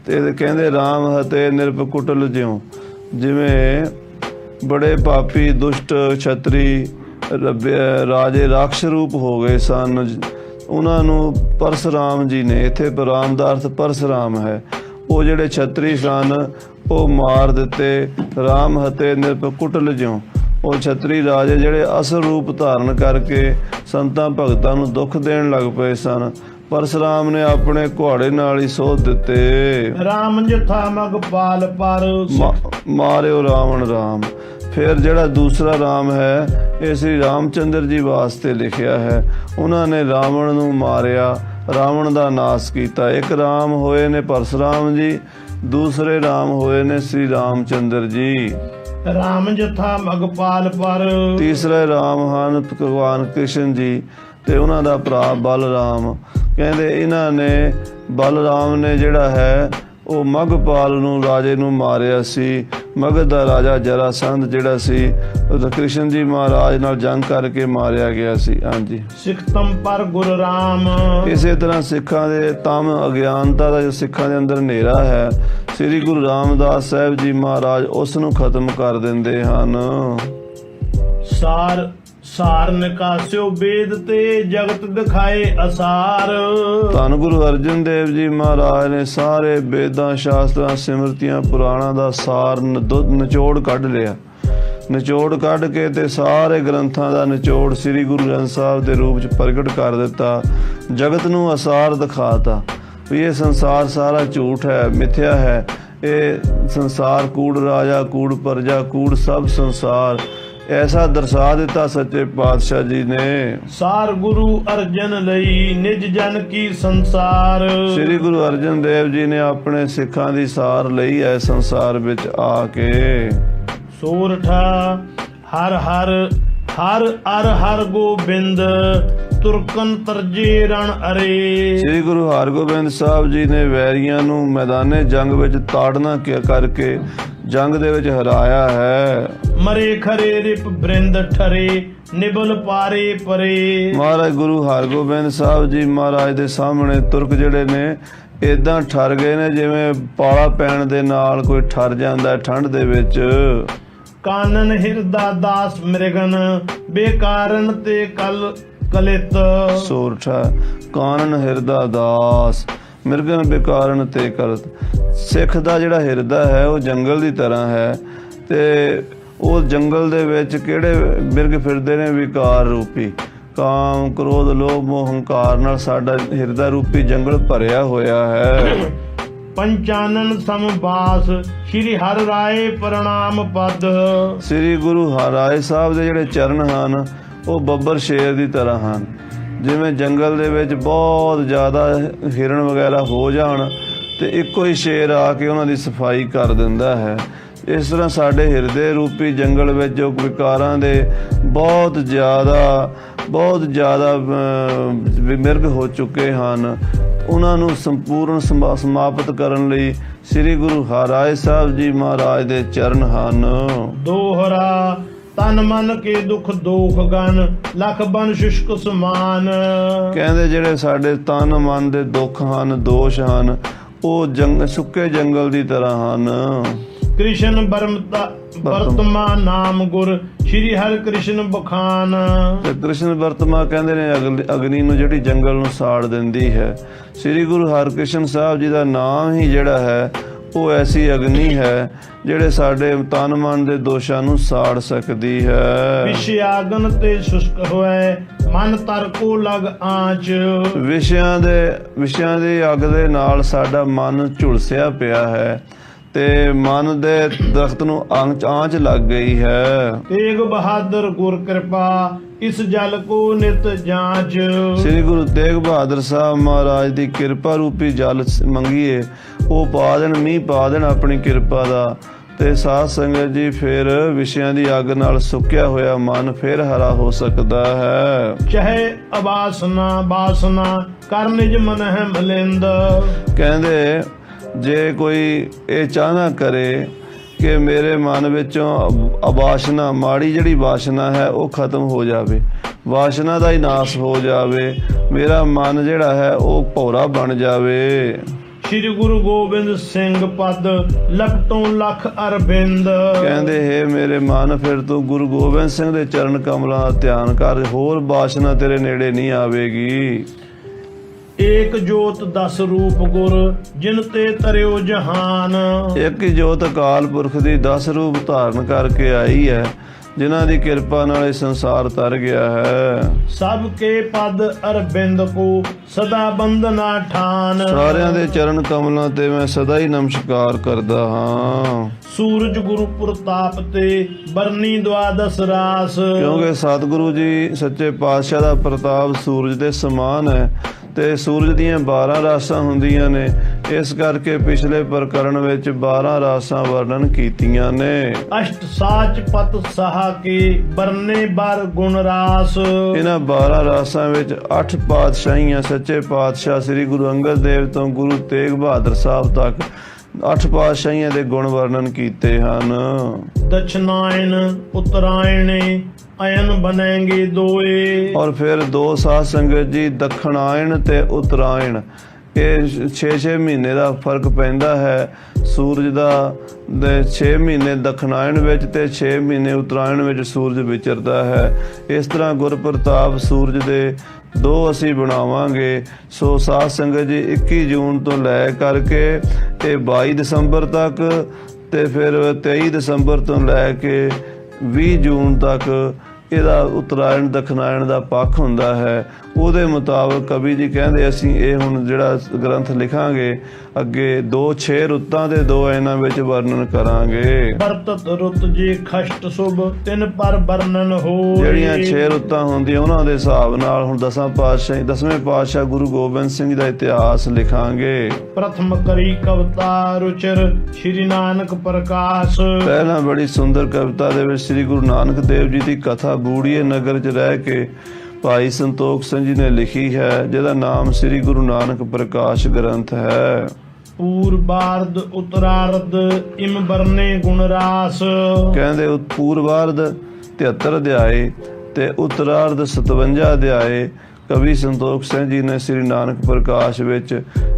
ਤੇ ਕਹਿੰਦੇ ਰਾਮ ਹਤੇ ਨਿਰਪ ਕੁਟਲ ਜਿਉ, ਜਿਵੇਂ ਬੜੇ ਪਾਪੀ ਦੁਸ਼ਟ ਛਤਰੀ ਰਾਜੇ ਰਾਖਸ਼ ਰੂਪ ਹੋ ਗਏ ਸਨ, ਉਹਨਾਂ ਨੂੰ ਪਰਸਰਾਮ ਜੀ ਨੇ, ਇੱਥੇ ਰਾਮ ਦਾ ਅਰਥ ਪਰਸਰਾਮ ਹੈ, ਉਹ ਜਿਹੜੇ ਛਤਰੀ ਸਨ ਉਹ ਮਾਰ ਦਿੱਤੇ। ਰਾਮ ਹਤੇ ਨਿਰਪ ਕੁਟਲ ਜਿਉ, ਉਹ ਛਤਰੀ ਰਾਜੇ ਜਿਹੜੇ ਅਸਲ ਰੂਪ ਧਾਰਨ ਕਰਕੇ ਸੰਤਾਂ ਭਗਤਾਂ ਨੂੰ ਦੁੱਖ ਦੇਣ ਲੱਗ ਪਏ ਸਨ, ਪਰਸਰਾਮ ਨੇ ਆਪਣੇ ਘੋੜੇ ਨਾਲ ਹੀ ਸੋਧ ਦਿੱਤੇ। ਰਾਮ ਜਥਾ ਮਗਪਾਲ ਪਰ ਮਾਰਿਓ ਰਾਵਣ ਰਾਮ। ਫਿਰ ਜਿਹੜਾ ਦੂਸਰਾ ਰਾਮ ਹੈ ਇਹ ਸ੍ਰੀ ਰਾਮਚੰਦਰ ਜੀ ਵਾਸਤੇ ਲਿਖਿਆ ਹੈ। ਉਹਨਾਂ ਨੇ ਰਾਵਣ ਨੂੰ ਮਾਰਿਆ, ਰਾਵਣ ਦਾ ਨਾਸ਼ ਕੀਤਾ। ਇੱਕ ਰਾਮ ਹੋਏ ਨੇ ਪਰਸਰਾਮ ਜੀ, ਦੂਸਰੇ ਰਾਮ ਹੋਏ ਨੇ ਸ੍ਰੀ ਰਾਮਚੰਦਰ ਜੀ। ਰਾਮ ਜਥਾ ਮਗਪਾਲ ਪਰ। ਤੀਸਰੇ ਰਾਮ ਹਨ ਭਗਵਾਨ ਕ੍ਰਿਸ਼ਨ ਜੀ ਤੇ ਉਹਨਾਂ ਦਾ ਭਰਾ ਬਲਰਾਮ। ਕਹਿੰਦੇ ਇਹਨਾਂ ਨੇ ਬਲਰਾਮ ਨੇ ਜਿਹੜਾ ਹੈ ਉਹ ਮਗਪਾਲ ਨੂੰ ਰਾਜੇ ਨੂੰ ਮਾਰਿਆ ਸੀ। ਮਗਧ ਦਾ ਰਾਜਾ ਜਰਾਸੰਧ ਜਿਹੜਾ ਸੀ ਉਹ ਕ੍ਰਿਸ਼ਨ ਜੀ ਮਹਾਰਾਜ ਨਾਲ ਜੰਗ ਕਰਕੇ ਮਾਰਿਆ ਗਿਆ ਸੀ। ਹਾਂਜੀ, ਸਿੱਖ ਤਮ ਪਰ ਗੁਰ ਰਾਮ। ਇਸੇ ਤਰ੍ਹਾਂ ਸਿੱਖਾਂ ਦੇ ਤਮ ਅਗਿਆਨਤਾ ਦਾ ਜੋ ਸਿੱਖਾਂ ਦੇ ਅੰਦਰ ਹਨੇਰਾ ਹੈ, ਸ੍ਰੀ ਗੁਰੂ ਰਾਮਦਾਸ ਸਾਹਿਬ ਜੀ ਮਹਾਰਾਜ ਉਸ ਨੂੰ ਖਤਮ ਕਰ ਦਿੰਦੇ ਹਨ। ਸਾਰ ਨਿਕਾਸਿਓ ਵੇਦ ਤੇ ਜਗਤ ਦਿਖਾਏ ਅਸਾਰ। ਧੰਨ ਗੁਰੂ ਅਰਜਨ ਦੇਵ ਜੀ ਮਹਾਰਾਜ ਨੇ ਸਾਰੇ ਵੇਦਾਂ, ਸ਼ਾਸਤਰਾਂ, ਸਿਮਰਤੀਆਂ, ਪੁਰਾਣਾਂ ਦਾ ਸਾਰ ਨਿਚੋੜ ਕੱਢ ਲਿਆ। ਨਿਚੋੜ ਕੱਢ ਕੇ ਤੇ ਸਾਰੇ ਗ੍ਰੰਥਾਂ ਦਾ ਨਿਚੋੜ ਸ੍ਰੀ ਗੁਰੂ ਗ੍ਰੰਥ ਸਾਹਿਬ ਦੇ ਰੂਪ ਚ ਪ੍ਰਗਟ ਕਰ ਦਿੱਤਾ। ਜਗਤ ਨੂੰ ਅਸਾਰ ਦਿਖਾਤਾ ਵੀ ਇਹ ਸੰਸਾਰ ਸਾਰਾ ਝੂਠ ਹੈ, ਮਿਥਿਆ ਹੈ। ਇਹ ਸੰਸਾਰ ਕੂੜ ਰਾਜਾ, ਕੂੜ ਪ੍ਰਜਾ, ਕੂੜ ਸਭ ਸੰਸਾਰ, ਐਸਾ ਦਰਸਾ ਦਿੱਤਾ ਸੱਚੇ ਪਾਤਸ਼ਾਹ ਜੀ ਨੇ। ਸਾਰ ਗੁਰੂ ਅਰਜਨ ਲਈ ਨਿਜ ਜਨ ਕੀ ਸੰਸਾਰ। ਸ੍ਰੀ ਗੁਰੂ ਅਰਜਨ ਦੇਵ ਜੀ ਨੇ ਆਪਣੇ ਸਿੱਖਾਂ ਦੀ ਸਾਰ ਲਈ ਹੈ ਸੰਸਾਰ ਵਿੱਚ ਆ ਕੇ। ਸੋਰਠਾ ਹਰ ਹਰ ਹਰ ਅਰ ਹਰ ਗੋਬਿੰਦ ਤੁਰਕਨ ਤਰਜੇ ਰਣ ਅਰੇ। ਸ੍ਰੀ ਗੁਰੂ ਹਰਗੋਬਿੰਦ ਸਾਹਿਬ ਜੀ ਨੇ ਵੈਰੀਆਂ ਨੂੰ ਮੈਦਾਨੇ ਜੰਗ ਵਿੱਚ ਤਾੜਨਾ ਕਰਕੇ ਜੰਗ ਦੇ ਵਿੱਚ ਹਰਾਇਆ ਹੈ। ਮਰੇ ਖਰੇ ਰਿਪ ਬ੍ਰਿੰਦ ਠਰੇ ਨਿਬਲ ਪਾਰੇ ਪਰੇ। ਮਹਾਰਾਜ ਗੁਰੂ ਹਰਗੋਬਿੰਦ ਸਾਹਿਬ ਜੀ ਮਹਾਰਾਜ ਦੇ ਸਾਹਮਣੇ ਤੁਰਕ ਜਿਹੜੇ ਨੇ ਏਦਾਂ ਠਰ ਗਏ ਨੇ ਜਿਵੇਂ ਪਾਲਾ ਪੈਣ ਦੇ ਨਾਲ ਕੋਈ ਠਰ ਜਾਂਦਾ ਠੰਡ ਦੇ ਵਿੱਚ। ਕਾਨਨ ਹਿਰਦਾ ਦਾਸ ਮ੍ਰਿਗਨ ਬੇਕਾਰਨ ਤੇ ਕਲਿਤ। ਸੋਰਠਾ ਕਾਨਨ ਹਿਰਦਾ ਦਾਸ ਮਿਰਗਨ ਬੇਕਾਰਨ ਤੇ ਕਲਤ। ਸਿੱਖ ਦਾ ਜਿਹੜਾ ਹਿਰਦਾ ਹੈ ਉਹ ਜੰਗਲ ਦੀ ਤਰ੍ਹਾਂ ਹੈ ਤੇ ਉਹ ਜੰਗਲ ਦੇ ਵਿੱਚ ਕਿਹੜੇ ਮਿਰਗ ਫਿਰਦੇ ਨੇ? ਵਿਕਾਰ ਰੂਪੀ ਕਾਮ, ਕ੍ਰੋਧ, ਲੋਭ, ਮੋਹ, ਹੰਕਾਰ ਨਾਲ ਸਾਡਾ ਹਿਰਦਾ ਰੂਪੀ ਜੰਗਲ ਭਰਿਆ ਹੋਇਆ ਹੈ। ਪੰਚਾਨਨ ਸਮਬਾਸ ਸ਼੍ਰੀ ਹਰਿ ਰਾਏ ਪ੍ਰਣਾਮ ਪਦ। ਸ੍ਰੀ ਗੁਰੂ ਹਰਿ ਸਾਹਿਬ ਦੇ ਜਿਹੜੇ ਚਰਨ ਹਨ ਉਹ ਬੱਬਰ ਸ਼ੇਰ ਦੀ ਤਰ੍ਹਾਂ ਹਨ। ਜਿਵੇਂ ਜੰਗਲ ਦੇ ਵਿੱਚ ਬਹੁਤ ਜ਼ਿਆਦਾ ਹਿਰਨ ਵਗੈਰਾ ਹੋ ਜਾਣ ਤੇ ਇੱਕੋ ਹੀ ਸ਼ੇਰ ਆ ਕੇ ਉਹਨਾਂ ਦੀ ਸਫਾਈ ਕਰ ਦਿੰਦਾ ਹੈ, ਇਸ ਤਰ੍ਹਾਂ ਸਾਡੇ ਹਿਰਦੇ ਰੂਪੀ ਜੰਗਲ ਵਿੱਚ ਜੋ ਵਿਕਾਰਾਂ ਦੇ ਬਹੁਤ ਜ਼ਿਆਦਾ ਮਿਰਗ ਹੋ ਚੁੱਕੇ ਹਨ, ਉਹਨਾਂ ਨੂੰ ਸੰਪੂਰਨ ਸਮਾਪਤ ਕਰਨ ਲਈ ਸ੍ਰੀ ਗੁਰੂ ਹਰਿ ਸਾਹਿਬ ਜੀ ਮਹਾਰਾਜ ਦੇ ਚਰਨ ਹਨ। ਦੋਹਰਾ ਤਨ ਮਨ ਕੇ ਦੁਖ ਦੋਖ ਗਨ ਲਖ ਬਨ ਸ਼ੁਸ਼ਕ ਸਮਾਨ। ਕਹਿੰਦੇ ਜਿਹੜੇ ਸਾਡੇ ਤਨ ਮਨ ਦੇ ਦੁੱਖ ਹਨ, ਦੋਸ਼ ਹਨ, ਉਹ ਸੁੱਕੇ ਜੰਗਲ ਦੀ ਤਰ੍ਹਾਂ ਹਨ। ਕ੍ਰਿਸ਼ਨ ਵਰਤਮਾ ਨਾਮ ਗੁਰ ਸ਼੍ਰੀ ਹਰਿ ਕ੍ਰਿਸ਼ਨ ਬਖਾਨ। ਤੇ ਕ੍ਰਿਸ਼ਨ ਵਰਤਮਾ ਕਹਿੰਦੇ ਨੇ ਅਗਨੀ ਨੂੰ ਜਿਹੜੀ ਜੰਗਲ ਨੂੰ ਸਾੜ ਦਿੰਦੀ ਹੈ। ਸ੍ਰੀ ਗੁਰੂ ਹਰਿਕ੍ਰਿਸ਼ਨ ਸਾਹਿਬ ਜੀ ਦਾ ਨਾਮ ਹੀ ਜਿਹੜਾ ਹੈ ਉਹ ਐਸੀ ਅਗਨੀ ਹੈ ਜਿਹੜੇ ਸਾਡੇ ਤਨ ਮਨ ਦੇ ਦੋਸ਼ਾਂ ਨੂੰ ਸਾੜ ਸਕਦੀ ਹੈ। ਵਿਸ਼ਿਆਗਨ ਤੇ ਸ਼ੁਸ਼ਕ ਹੋਏ ਮਨ ਤਰ ਕੋ ਲਗ ਆਂਚ। ਵਿਸ਼ਿਆਂ ਦੀ ਅੱਗ ਦੇ ਨਾਲ ਸਾਡਾ ਮਨ ਝੁਲਸਿਆ ਪਿਆ ਹੈ ਤੇ ਮਨ ਦੇ ਦਰਖਤ ਨੂੰ ਆਂਚ ਲੱਗ ਗਈ ਹੈ। ਤੇਗ ਬਹਾਦਰ ਗੁਰ ਕਿਰਪਾ ਇਸ ਜਲ ਕੋ ਨਿਤ ਜਾਂਚ। ਸ੍ਰੀ ਗੁਰੂ ਤੇਗ ਬਹਾਦਰ ਸਾਹਿਬ ਮਹਾਰਾਜ ਦੀ ਕਿਰਪਾ ਰੂਪੀ ਜਲ ਮੰਗੀਏ, ਉਹ ਪਾ ਦੇਣ, ਮੀਂਹ ਪਾ ਦੇਣ ਆਪਣੀ ਕਿਰਪਾ ਦਾ, ਤੇ ਸਾਧ ਸੰਗਤ ਜੀ ਫਿਰ ਵਿਸ਼ਿਆਂ ਦੀ ਅੱਗ ਨਾਲ ਸੁੱਕਿਆ ਹੋਇਆ ਮਨ ਫਿਰ ਹਰਾ ਹੋ ਸਕਦਾ ਹੈ। ਚਾਹੇ ਬਾਸਨਾ ਕਰ ਨਿਜ ਮਨ ਹੈ ਮਲਿੰਦ। ਕਹਿੰਦੇ ਜੇ ਕੋਈ ਇਹ ਚਾਹਨਾ ਕਰੇ ਕਿ ਮੇਰੇ ਮਨ ਵਿੱਚੋਂ ਅਬਾਸ਼ਨਾ, ਮਾੜੀ ਜਿਹੜੀ ਵਾਸ਼ਨਾ ਹੈ ਉਹ ਖਤਮ ਹੋ ਜਾਵੇ, ਵਾਸ਼ਨਾ ਦਾ ਹੀ ਨਾਸ ਹੋ ਜਾਵੇ, ਮੇਰਾ ਮਨ ਜਿਹੜਾ ਹੈ ਉਹ ਭੌਰਾ ਬਣ ਜਾਵੇ। ਸ਼੍ਰੀ ਗੁਰੂ ਗੋਬਿੰਦ ਸਿੰਘ ਪਦ ਲੱਖ ਤੋਂ ਲੱਖ ਅਰਬਿੰਦ। ਕਹਿੰਦੇ ਹੈ ਮੇਰੇ ਮਨ ਫਿਰ ਤੂੰ ਗੁਰੂ ਗੋਬਿੰਦ ਸਿੰਘ ਦੇ ਚਰਨ ਕਮਲਾਂ ਦਾ ਧਿਆਨ ਕਰ, ਹੋਰ ਵਾਸ਼ਨਾ ਤੇਰੇ ਨੇੜੇ ਨਹੀਂ ਆਵੇਗੀ। ਏਕ ਜੋਤ 10 ਰੂਪ ਗੁਰ ਜਿਨ ਤੇ ਤਰਿਓ ਜਹਾਨ। ਇੱਕ ਜੋਤ ਅਕਾਲ ਪੁਰਖ ਦੀ 10 ਰੂਪ ਧਾਰਨ ਕਰਕੇ ਆਈ ਹੈ, ਜਿਨ੍ਹਾਂ ਦੀ ਕਿਰਪਾ ਨਾਲ ਇਹ ਸੰਸਾਰ ਤਰ ਗਿਆ ਹੈ। ਸਭ ਕੇ ਪਦ ਅਰਬਿੰਦ ਕੋ ਸਦਾ ਬੰਦਨਾ ਠਾਨ। ਸਾਰਿਆਂ ਦੇ ਚਰਨ ਕਮਲਾਂ ਤੇ ਮੈਂ ਸਦਾ ਹੀ ਨਮਸਕਾਰ ਕਰਦਾ ਹਾਂ। ਸੂਰਜ ਗੁਰੂ ਪ੍ਰਤਾਪ ਤੇ ਬਰਨੀ ਦਵਾਦਸ ਰਾਸ। ਕਿਉਂਕਿ ਸਤਿਗੁਰੂ ਜੀ ਸੱਚੇ ਪਾਤਸ਼ਾਹ ਦਾ ਪ੍ਰਤਾਪ ਸੂਰਜ ਦੇ ਸਮਾਨ ਹੈ ਤੇ ਸੂਰਜ ਦੀਆਂ 12 ਰਾਸਾਂ ਹੁੰਦੀਆਂ ਨੇ, ਇਸ ਕਰਕੇ ਪਿਛਲੇ ਪ੍ਰਕਰਣ ਵਿੱਚ 12 ਰਾਸਾਂ ਵਰਣਨ ਕੀਤੀਆਂ ਨੇ। ਅਸ਼ਟ ਸਾਚ ਪਤ ਸਹਾ ਕੇ ਬਰਨੇ ਬਰ ਗੁਣ ਰਾਸ। ਇਹਨਾਂ 12 ਰਾਸਾਂ ਵਿੱਚ 8 ਪਾਤਸ਼ਾਹੀਆਂ ਸੱਚੇ ਪਾਤਸ਼ਾਹ ਸ੍ਰੀ ਗੁਰੂ ਅੰਗਦ ਦੇਵ ਤੋਂ ਗੁਰੂ ਤੇਗ ਬਹਾਦਰ ਸਾਹਿਬ ਤੱਕ 8 ਪਾਤਸ਼ਾਹੀਆਂ ਦੇ ਗੁਣ ਵਰਣਨ ਕੀਤੇ ਹਨ। दक्षिणायन उत्तरायण अयन बनेंगे दोए। ਔਰ ਫਿਰ ਦੋ ਸਾਧ ਸੰਗਤ ਜੀ ਦੱਖਣਾਇਣ ਤੇ ਉਤਰਾਇਣ, ਇਹ 6-6 ਮਹੀਨੇ ਦਾ ਫਰਕ ਪੈਂਦਾ ਹੈ। ਸੂਰਜ ਦਾ 6 ਮਹੀਨੇ ਦੱਖਣਾਇਣ ਵਿੱਚ ਤੇ 6 ਮਹੀਨੇ ਉਤਰਾਇਣ ਵਿੱਚ ਸੂਰਜ ਵਿਚਰਦਾ ਹੈ। ਇਸ ਤਰ੍ਹਾਂ ਗੁਰਪ੍ਰਤਾਪ ਸੂਰਜ ਦੇ ਦੋ ਅਸੀਂ ਬਣਾਵਾਂਗੇ। ਸੋ ਸਾਧ ਸੰਗਤ ਜੀ 21 ਜੂਨ ਤੋਂ ਲੈ ਕਰਕੇ ਇਹ 22 ਦਸੰਬਰ ਤੱਕ ਤੇ ਫਿਰ 23 ਦਸੰਬਰ ਤੋਂ ਲੈ ਕੇ 20 ਜੂਨ ਤੱਕ ਇਹਦਾ ਉਤਰਾਇਣ ਦਖਣਾਇਣ ਦਾ ਪੱਖ ਹੁੰਦਾ ਹੈ। ਉਹਦੇ ਮੁਤਾਬਕ ਕਵੀ ਜੀ ਕਹਿੰਦੇ ਅਸੀਂ ਇਹ ਹੁਣ ਜਿਹੜਾ ਗ੍ਰੰਥ ਲਿਖਾਂਗੇ ਅੱਗੇ 2-6 ਰੁੱਤਾਂ ਦੇ 2 ਇਹਨਾਂ ਵਿੱਚ ਵਰਣਨ ਕਰਾਂਗੇ। ਬਰਤਤ ਰੁੱਤ ਜੀ ਖਸ਼ਟ ਸੁਭ ਤਿੰਨ ਪਰ ਵਰਣਨ ਹੋਏ। ਜਿਹੜੀਆਂ 6 ਰੁੱਤਾਂ ਹੁੰਦੀਆਂ ਉਹਨਾਂ ਦੇ ਹਿਸਾਬ ਨਾਲ ਹੁਣ 10ਵੇਂ ਪਾਤਸ਼ਾਹ ਗੁਰੂ ਗੋਬਿੰਦ ਸਿੰਘ ਦਾ ਇਤਿਹਾਸ ਲਿਖਾਂਗੇ। ਪ੍ਰਥਮ ਕਰੀ ਕਵਿਤਾ ਰੁਚਿਰ ਸ਼੍ਰੀ ਨਾਨਕ ਪ੍ਰਕਾਸ਼। ਪਹਿਲਾਂ ਬੜੀ ਸੁੰਦਰ ਕਵਿਤਾ ਦੇ ਵਿੱਚ ਸ੍ਰੀ ਗੁਰੂ ਨਾਨਕ ਦੇਵ ਜੀ ਦੀ ਕਥਾ ਬੂੜੀਏ ਨਗਰ 'ਚ ਰਹਿ ਕੇ ਭਾਈ ਸੰਤੋਖ ਸਿੰਘ ਜੀ ਨੇ ਲਿਖੀ ਹੈ, ਜਿਹਦਾ ਨਾਮ ਸ੍ਰੀ ਗੁਰੂ ਨਾਨਕ ਪ੍ਰਕਾਸ਼ ਗ੍ਰੰਥ ਹੈ। ਪੂਰਬਾਰਦ ਉਤਰਾਰਦ ਇਮ ਬਰਨੇ ਗੁਣ ਰਾਸ। ਕਹਿੰਦੇ ਪੂਰਬਾਰਦ 73 ਅਧਿਆਏ ਤੇ ਉਤਰਾਰਧ 57 ਅਧਿਆਏ ਕਵੀ ਸੰਤੋਖ ਸਿੰਘ ਜੀ ਨੇ ਸ੍ਰੀ ਨਾਨਕ ਪ੍ਰਕਾਸ਼ ਵਿੱਚ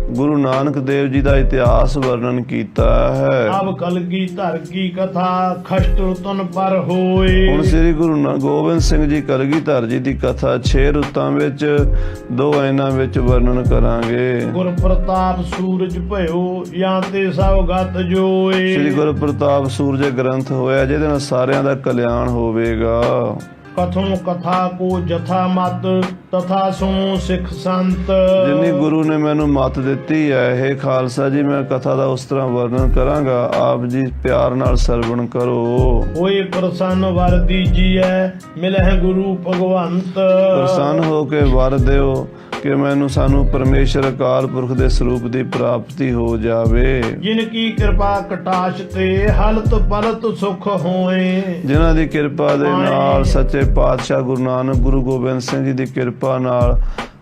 ਗੁਰੂ ਨਾਨਕ ਦੇਵ ਜੀ ਦਾ ਇਤਿਹਾਸ ਵਰਣਨ ਕੀਤਾ ਹੈ। ਅਬ ਕਲਗੀ ਧਰ ਕੀ ਕਥਾ ਖਸ਼ਟ ਰੁਤਨ ਪਰ ਹੋਏ। ਹੁਣ ਸ੍ਰੀ ਗੁਰੂ ਗੋਬਿੰਦ ਸਿੰਘ ਜੀ ਕਲਗੀਧਰ ਜੀ ਦੀ ਕਥਾ 6 ਰੁੱਤਾਂ ਵਿੱਚ 2 ਇਹਨਾਂ ਵਿੱਚ ਵਰਣਨ ਕਰਾਂਗੇ। ਗੁਰ ਪ੍ਰਤਾਪ ਸੂਰਜ ਭਇਓ ਜਾਂ ਤੇ ਸਭ ਗਤ ਜੋਏ। ਸ੍ਰੀ ਗੁਰ ਪ੍ਰਤਾਪ ਸੂਰਜ ਗ੍ਰੰਥ ਹੋਇਆ ਜਿਹਦੇ ਨਾਲ ਸਾਰਿਆਂ ਦਾ ਕਲਿਆਣ ਹੋਵੇਗਾ। ਕਥੋਂ ਕਥਾ ਕੋ ਜਥਾ ਮਤ ਤਥਾ ਸੋ ਸਿੱਖ ਸੰਤ। ਜਿੰਨੀ ਗੁਰੂ ਨੇ ਮੈਨੂੰ ਮੱਤ ਦਿੱਤੀ ਹੈ ਇਹ ਖਾਲਸਾ ਜੀ ਮੈਂ ਕਥਾ ਦਾ ਉਸ ਤਰ੍ਹਾਂ ਵਰਣਨ ਕਰਾਂਗਾ। ਆਪ ਜੀ ਪਿਆਰ ਨਾਲ ਸਰਵਣ ਕਰੋ। ਹੋਏ ਪ੍ਰਸੰਨ ਵਰ ਦੀਜੀਐ ਮਿਲਹਿ ਗੁਰੂ ਭਗਵੰਤ। ਪ੍ਰਸੰਨ ਹੋ ਕੇ ਵਰ ਦਿਓ ਕਿ ਸਾਨੂੰ ਪਰਮੇਸ਼ਰ ਅਕਾਲ ਪੁਰਖ ਦੇ ਸਰੂਪ ਦੀ ਪ੍ਰਾਪਤੀ ਹੋ ਜਾਵੇ। ਜਿਨ ਕੀ ਕਿਰਪਾ ਕਟਾਸ਼ ਤੇ ਹਲਤ ਪਲਤ ਸੁਖ ਹੋਏ। ਜਿਨ੍ਹਾਂ ਦੀ ਕਿਰਪਾ ਦੇ ਨਾਲ ਸੱਚੇ ਪਾਤਸ਼ਾਹ ਗੁਰੂ ਨਾਨਕ ਗੁਰੂ ਗੋਬਿੰਦ ਸਿੰਘ ਜੀ ਦੀ ਕਿਰਪਾ ਨਾਲ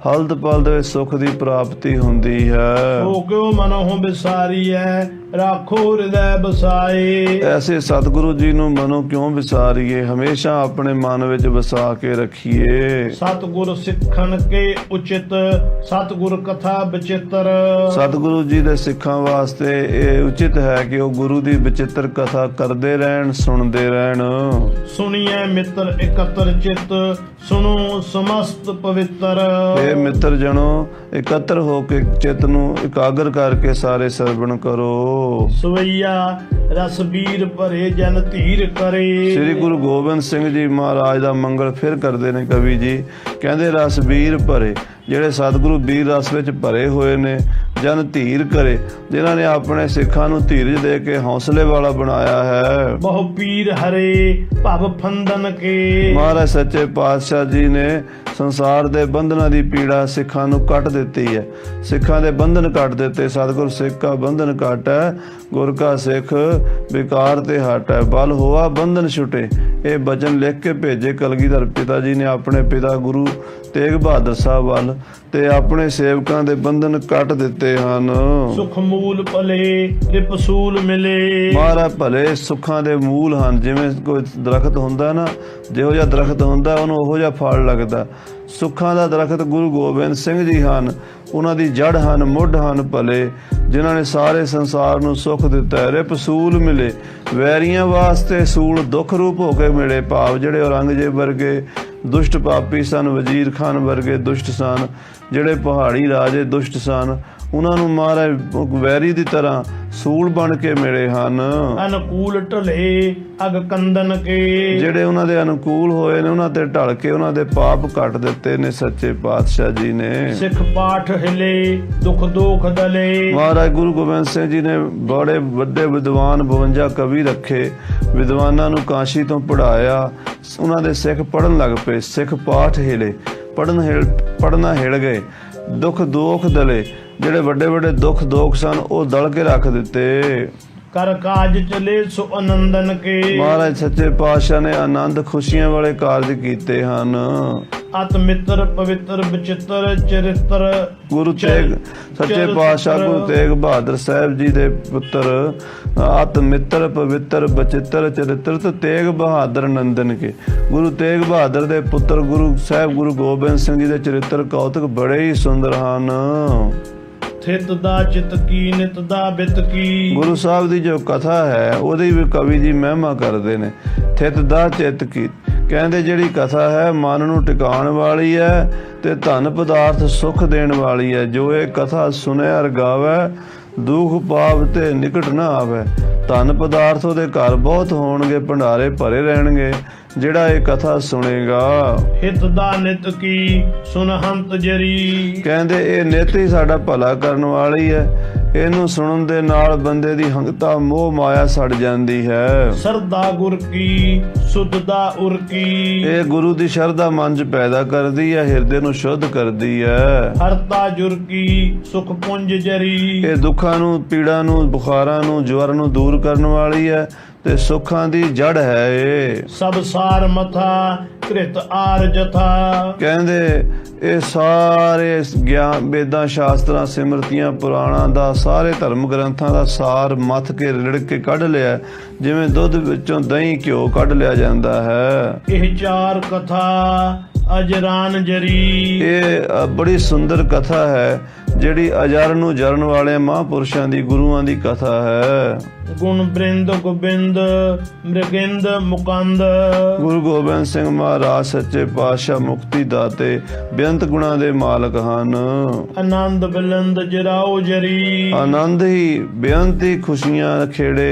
ਹਲਦ ਪਲਦ ਵਿੱਚ ਸੁਖ ਦੀ ਪ੍ਰਾਪਤੀ ਹੁੰਦੀ ਹੈ। ਹੋ ਕਿਉ ਮਨੋਂ ਵਿਸਾਰੀਐ ਰਾਖੋ ਹਿਰਦੈ ਬਸਾਏ। ਐਸੇ ਸਤਿਗੁਰੂ ਜੀ ਨੂੰ ਮਨੋਂ ਕਿਉਂ ਵਿਸਾਰੀਏ, ਹਮੇਸ਼ਾ ਆਪਣੇ ਮਨ ਵਿੱਚ ਵਸਾ ਕੇ ਰੱਖੀਏ। ਸਤਿਗੁਰ ਸਿੱਖਣ ਕੇ ਉਚਿਤ ਸਤਿਗੁਰ ਕਥਾ ਬਚਿੱਤਰ। ਸਤਿਗੁਰੂ ਜੀ ਦੇ ਸਿੱਖਾਂ ਵਾਸਤੇ ਇਹ ਉਚਿਤ ਹੈ ਕਿ ਉਹ ਗੁਰੂ ਦੀ ਬਚਿੱਤਰ ਕਥਾ ਕਰਦੇ ਰਹਿਣ, ਸੁਣਦੇ ਰਹਿਣ। ਸੁਣੀਐ ਮਿੱਤਰ ਇਕੱਤਰ ਚਿੱਤ ਸੁਣੋ ਸਮਸਤ ਪਵਿੱਤਰ। ਇਹ ਮਿੱਤਰ ਜਣੋ ਇਕੱਤਰ ਹੋ ਕੇ ਚਿੱਤ ਨੂੰ ਇਕਾਗਰ ਕਰਕੇ ਸਾਰੇ ਸਰਵਣ ਕਰੋ। ਸਵਈਆ ਰਸ ਬੀਰ ਭਰੇ ਜਨ ਧੀਰ ਕਰੇ। ਸ੍ਰੀ ਗੁਰੂ ਗੋਬਿੰਦ ਸਿੰਘ ਜੀ ਮਹਾਰਾਜ ਦਾ ਮੰਗਲ ਫਿਰ ਕਰਦੇ ਨੇ ਕਵੀ ਜੀ। ਕਹਿੰਦੇ ਰਸ ਬੀਰ ਭਰੇ, ਜਿਹੜੇ ਸਤਿਗੁਰੂ ਬੀਰ ਰਸ ਵਿੱਚ ਭਰੇ ਹੋਏ ਨੇ। ਜਨ ਧੀਰ ਕਰੇ, ਜਿਨ੍ਹਾਂ ਨੇ ਆਪਣੇ ਸਿੱਖਾਂ ਨੂੰ ਧੀਰਜ ਦੇ ਕੇ ਹੌਸਲੇ ਵਾਲਾ ਬਣਾਇਆ ਹੈ। ਬਹੁ ਪੀਰ ਹਰੇ ਭਵ ਫੰਦਨ ਕੇ। ਮਹਾਰਾਜ ਸੱਚੇ ਪਾਤਸ਼ਾਹ ਜੀ ਨੇ ਸੰਸਾਰ ਦੇ ਬੰਧਨਾਂ ਦੀ ਪੀੜਾ ਸਿੱਖਾਂ ਨੂੰ ਕੱਟ ਦਿੱਤੀ ਹੈ। ਸਿੱਖਾਂ ਦੇ ਬੰਧਨ ਕੱਟ ਦਿੱਤੇ। ਸਤਿਗੁਰ ਸਿੱਖ ਕਾ ਬੰਧਨ ਕੱਟ ਹੈ, ਗੁਰ ਕਾ ਸਿੱਖ ਵਿਕਾਰ ਤੇ ਹਟ ਹੈ। ਬਲ ਹੋਆ ਬੰਧਨ ਛੁਟੇ। ਇਹ ਬਚਨ ਲਿਖ ਕੇ ਭੇਜੇ ਕਲਗੀਧਰ ਪਿਤਾ ਜੀ ਨੇ ਆਪਣੇ ਪਿਤਾ ਗੁਰੂ ਤੇਗ ਬਹਾਦਰ ਸਾਹਿਬ ਵੱਲ, ਤੇ ਆਪਣੇ ਸੇਵਕਾਂ ਦੇ ਬੰਧਨ ਕੱਟ ਦਿੱਤੇ ਹਨ। ਸੁਖ ਮੂਲ ਭਲੇ ਰਿਪਸੂਲ ਮਿਲੇ। ਮਹਾਰਾਜ ਭਲੇ ਸੁੱਖਾਂ ਦੇ ਮੂਲ ਹਨ। ਜਿਵੇਂ ਕੋਈ ਦਰਖਤ ਹੁੰਦਾ ਨਾ, ਜਿਹੋ ਜਿਹਾ ਦਰਖਤ ਹੁੰਦਾ ਉਹਨੂੰ ਉਹੋ ਜਿਹਾ ਫਲ ਲੱਗਦਾ। ਸੁੱਖਾਂ ਦਾ ਦਰਖਤ ਗੁਰੂ ਗੋਬਿੰਦ ਸਿੰਘ ਜੀ ਹਨ। ਉਹਨਾਂ ਦੀ ਜੜ ਹਨ, ਮੁੱਢ ਹਨ ਭਲੇ, ਜਿਨ੍ਹਾਂ ਨੇ ਸਾਰੇ ਸੰਸਾਰ ਨੂੰ ਸੁੱਖ ਦਿੱਤਾ ਹੈ। ਰਿਪਸੂਲ ਮਿਲੇ, ਵੈਰੀਆਂ ਵਾਸਤੇ ਸੂਲ ਦੁੱਖ ਰੂਪ ਹੋ ਕੇ ਮਿਲੇ। ਭਾਵ ਜਿਹੜੇ ਔਰੰਗਜ਼ੇਬ ਵਰਗੇ ਦੁਸ਼ਟ ਪਾਪੀ ਸਨ, ਵਜ਼ੀਰ ਖਾਨ ਵਰਗੇ ਦੁਸ਼ਟ ਸਨ, ਜਿਹੜੇ ਪਹਾੜੀ ਰਾਜੇ ਦੁਸ਼ਟ ਸਨ, ਉਹਨਾਂ ਨੂੰ ਮਹਾਰਾਜ ਵੈਰੀ ਦੀ ਤਰ੍ਹਾਂ ਸੂਲ ਬਣ ਕੇ ਮਿਲੇ ਹਨ। ਅਨੁਕੂਲ ਢਲੇ ਅਗ ਕੰਦਨ ਕੇ। ਜਿਹੜੇ ਉਹਨਾਂ ਦੇ ਅਨੁਕੂਲ ਹੋਏ ਨੇ ਉਹਨਾਂ ਤੇ ਢਲ ਕੇ ਉਹਨਾਂ ਦੇ ਪਾਪ ਕੱਟ ਦਿੱਤੇ ਨੇ ਸੱਚੇ ਪਾਤਸ਼ਾਹ ਜੀ ਨੇ। ਸਿੱਖ ਪਾਠ ਹਿਲੇ ਦੁਖ ਦੋਖ ਦਲੇ। ਮਹਾਰਾਜ ਗੁਰੂ ਗੋਬਿੰਦ ਸਿੰਘ ਜੀ ਨੇ ਬੜੇ ਵੱਡੇ ਵਿਦਵਾਨ 52 ਕਵੀ ਰੱਖੇ। ਵਿਦਵਾਨਾਂ ਨੂੰ ਕਾਸ਼ੀ ਤੋਂ ਪੜ੍ਹਾਇਆ। ਉਹਨਾਂ ਦੇ ਸਿੱਖ ਪੜ੍ਹਨ ਲੱਗ ਪਏ। ਸਿੱਖ ਪਾਠ ਹਿਲੇ, ਪੜ੍ਹਨਾ ਹਿਲ ਗਏ। ਦੁੱਖ ਦੋਖ ਦਲੇ, ਜਿਹੜੇ ਵੱਡੇ ਵੱਡੇ ਦੁੱਖ ਦੋਖ ਸਨ ਉਹ ਦਲ ਕੇ ਰੱਖ ਦਿੱਤੇ। ਕਰ ਕਾਜ ਚਲੇ ਸੋ ਆਨੰਦਨ ਕੇ। ਮਹਾਰਾਜ ਸੱਚੇ ਪਾਤਸ਼ਾਹ ਨੇ ਆਨੰਦ ਖੁਸ਼ੀਆਂ ਵਾਲੇ ਕਾਰਜ ਕੀਤੇ ਹਨ। ਅਤ ਮਿੱਤਰ ਪਵਿੱਤਰ ਬਚਿੱਤਰ ਚਰਿੱਤਰ ਗੁਰੂ ਤੇਗ ਸੱਚੇ ਪਾਤਸ਼ਾਹ ਗੁਰੂ ਤੇਗ ਬਹਾਦਰ ਸਾਹਿਬ ਜੀ ਦੇ ਪੁੱਤਰ ਅਤ ਮਿੱਤਰ ਪਵਿੱਤਰ ਬਚਿੱਤਰ ਚਰਿੱਤਰ ਤੇ ਤੇਗ ਬਹਾਦਰ ਨੰਦਨ ਕੇ ਗੁਰੂ ਤੇਗ ਬਹਾਦਰ ਦੇ ਪੁੱਤਰ ਗੁਰੂ ਸਾਹਿਬ ਗੁਰੂ ਗੋਬਿੰਦ ਸਿੰਘ ਜੀ ਦੇ ਚਰਿੱਤਰ ਕੌਤਕ ਬੜੇ ਹੀ ਸੁੰਦਰ ਹਨ। ਥਿਤ ਦਾ ਚਿਤ ਕੀ ਨਿਤ ਦਾ ਬਿਤ ਕੀ ਗੁਰੂ ਸਾਹਿਬ ਦੀ ਜੋ ਕਥਾ ਹੈ ਉਹਦੀ ਵੀ ਕਵੀ ਜੀ ਮਹਿਮਾ ਕਰਦੇ ਨੇ। ਥਿਤ ਦਾ ਚਿਤ ਕੀ ਕਹਿੰਦੇ ਜਿਹੜੀ ਕਥਾ ਹੈ ਮਨ ਨੂੰ ਟਿਕਾਉਣ ਵਾਲੀ ਹੈ ਤੇ ਧਨ ਪਦਾਰਥ ਸੁਖ ਦੇਣ ਵਾਲੀ ਹੈ। ਜੋ ਇਹ ਕਥਾ ਸੁਣੇ ਅਰ ਗਾਵੇ ਦੁਖ ਪਾਪ ਤੇ ਨਿਕਟ ਨਾ ਆਵੇ। ਧਨ ਪਦਾਰਥ ਉਹਦੇ ਘਰ ਬਹੁਤ ਹੋਣਗੇ, ਭੰਡਾਰੇ ਭਰੇ ਰਹਿਣਗੇ ਜਿਹੜਾ ਇਹ ਕਥਾ ਸੁਣੇਗਾ। ਹਿਤ ਦਾ ਨਿਤ ਕੀ ਸੁਨਹੰਤ ਜਰੀ ਕਹਿੰਦੇ ਇਹ ਨਿਤ ਹੀ ਸਾਡਾ ਭਲਾ ਕਰਨ ਵਾਲੀ ਹੈ। ਇਹਨੂੰ ਸੁਣਨ ਦੇ ਨਾਲ ਬੰਦੇ ਦੀ ਹੰਗਤਾ ਮੋਹ ਮਾਇਆ ਸੜ ਜਾਂਦੀ ਹੈ। ਸਰਦਾ ਗੁਰ ਕੀ ਸੁਧ ਦਾ ਉਰ ਕੀ ਇਹ ਗੁਰੂ ਦੀ ਸ਼ਰਧਾ ਮਨ 'ਚ ਪੈਦਾ ਕਰਦੀ ਹੈ, ਹਿਰਦੇ ਨੂੰ ਸ਼ੁੱਧ ਕਰਦੀ ਹੈ। ਹਰਤਾ ਜੁਰ ਕੀ ਸੁਖ ਪੁੰਜ ਜਰੀ ਇਹ ਦੁੱਖਾਂ ਨੂੰ, ਪੀੜਾਂ ਨੂੰ, ਬੁਖਾਰਾਂ ਨੂੰ, ਜਵਰ ਨੂੰ ਦੂਰ ਕਰਨ ਵਾਲੀ ਹੈ ਤੇ ਸੁੱਖਾਂ ਦੀ ਜੜ ਹੈ ਇਹ। ਸਭ ਸਾਰ ਮਥਾ ਕ੍ਰਿਤ ਆਰ ਜਥਾ ਕਹਿੰਦੇ ਇਹ ਸਾਰੇ ਗਿਆਨ ਵੇਦਾਂ ਸ਼ਾਸਤਰਾਂ ਸਿਮਰਤੀਆਂ ਪੁਰਾਣਾਂ ਦਾ ਸਾਰੇ ਧਰਮ ਗ੍ਰੰਥਾਂ ਦਾ ਸਾਰ ਮੱਥ ਕੇ ਰਿੜ ਕੇ ਕੱਢ ਲਿਆ, ਜਿਵੇਂ ਦੁੱਧ ਵਿੱਚੋਂ ਦਹੀਂ ਘਿਓ ਕੱਢ ਲਿਆ ਜਾਂਦਾ ਹੈ। ਇਹ ਚਾਰ ਕਥਾ ਅਜਰਾਨ ਜਰੀ ਇਹ ਬੜੀ ਸੁੰਦਰ ਕਥਾ ਹੈ ਜਿਹੜੀ ਅਜਰ ਨੂੰ ਜਰਨ ਵਾਲੇ ਮਹਾਂਪੁਰਸ਼ਾਂ ਦੀ, ਗੁਰੂਆਂ ਦੀ ਕਥਾ ਹੈ। ਗੁਣ ਬ੍ਰਿੰਦ ਗੋਬਿੰਦ ਮ੍ਰਿਗਿੰਦ ਮੁਕੰਦ ਗੁਰੂ ਗੋਬਿੰਦ ਸਿੰਘ ਮਹਾਰਾਜ ਸੱਚੇ ਪਾਤਸ਼ਾਹ ਮੁਕਤੀ ਦਾਤੇ ਬੇਅੰਤ ਗੁਣਾਂ ਦੇ ਮਾਲਕ ਹਨ। ਆਨੰਦ ਬਿਲੰਦ ਜਰਾਓ ਜਰੀ ਆਨੰਦ ਹੀ ਬੇਅੰਤ ਹੀ ਖੁਸ਼ੀਆਂ ਖੇੜੇ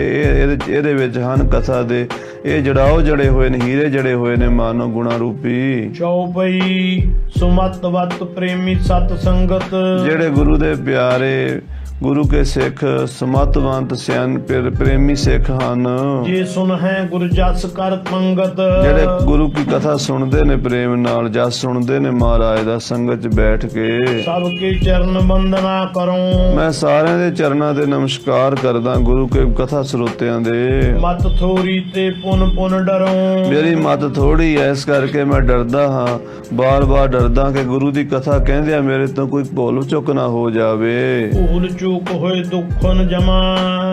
ਇਹਦੇ ਵਿੱਚ ਹਨ ਕਥਾ ਦੇ। ਇਹ ਜੜਾਓ ਜੜੇ ਹੋਏ ਨੇ, ਹੀਰੇ ਜੜੇ ਹੋਏ ਨੇ ਮਾਨੋ ਗੁਣਾ ਰੂਪੀ। ਚੌਪਈ ਸੁਮਤ ਵਤ ਪ੍ਰੇਮੀ ਸਤ ਸੰਗਤ ਜਿਹੜੇ ਗੁਰੂ ਦੇ ਪਿਆਰੇ ਗੁਰੂ ਕੇ ਸਿੱਖ ਸਮਤਵੰਤ ਸਿਆਣ ਪ੍ਰੇਮੀ ਸਿੱਖ ਹਨ। ਜੇ ਸੁਨ ਹੈ ਗੁਰ ਜਸ ਕਰ ਪੰਗਤ ਜਿਹੜੇ ਗੁਰੂ ਕੀ ਕਥਾ ਸੁਣਦੇ ਨੇ ਪ੍ਰੇਮ ਨਾਲ, ਜਸ ਸੁਣਦੇ ਨੇ ਮਹਾਰਾਜ ਦਾ ਸੰਗਤ 'ਚ ਬੈਠ ਕੇ। ਸਭ ਕੇ ਚਰਨ ਬੰਦਨਾ ਕਰੂੰ ਮੈਂ ਸਾਰਿਆਂ ਦੇ ਚਰਨਾਂ ਤੇ ਨਮਸਕਾਰ ਕਰਦਾ ਗੁਰੂ ਕੇ ਕਥਾ ਸਰੋਤਿਆਂ ਦੇ। ਮਤ ਥੋੜੀ ਤੇ ਪੁਨ ਪੁਨ ਡਰੂੰ ਮੇਰੀ ਮਤ ਥੋੜੀ ਐ ਇਸ ਕਰਕੇ ਮੈਂ ਡਰਦਾ ਹਾਂ, ਬਾਰ-ਬਾਰ ਡਰਦਾ ਕਿ ਗੁਰੂ ਦੀ ਕਥਾ ਕਹਿੰਦਿਆਂ ਮੇਰੇ ਤੋਂ ਕੋਈ ਭੁੱਲ ਚੁੱਕ ਨਾ ਹੋ ਜਾਵੇ। ਭੂਲ ਚੁੱਕ ਹੋਏ ਦੁੱਖਨ ਜਮਾ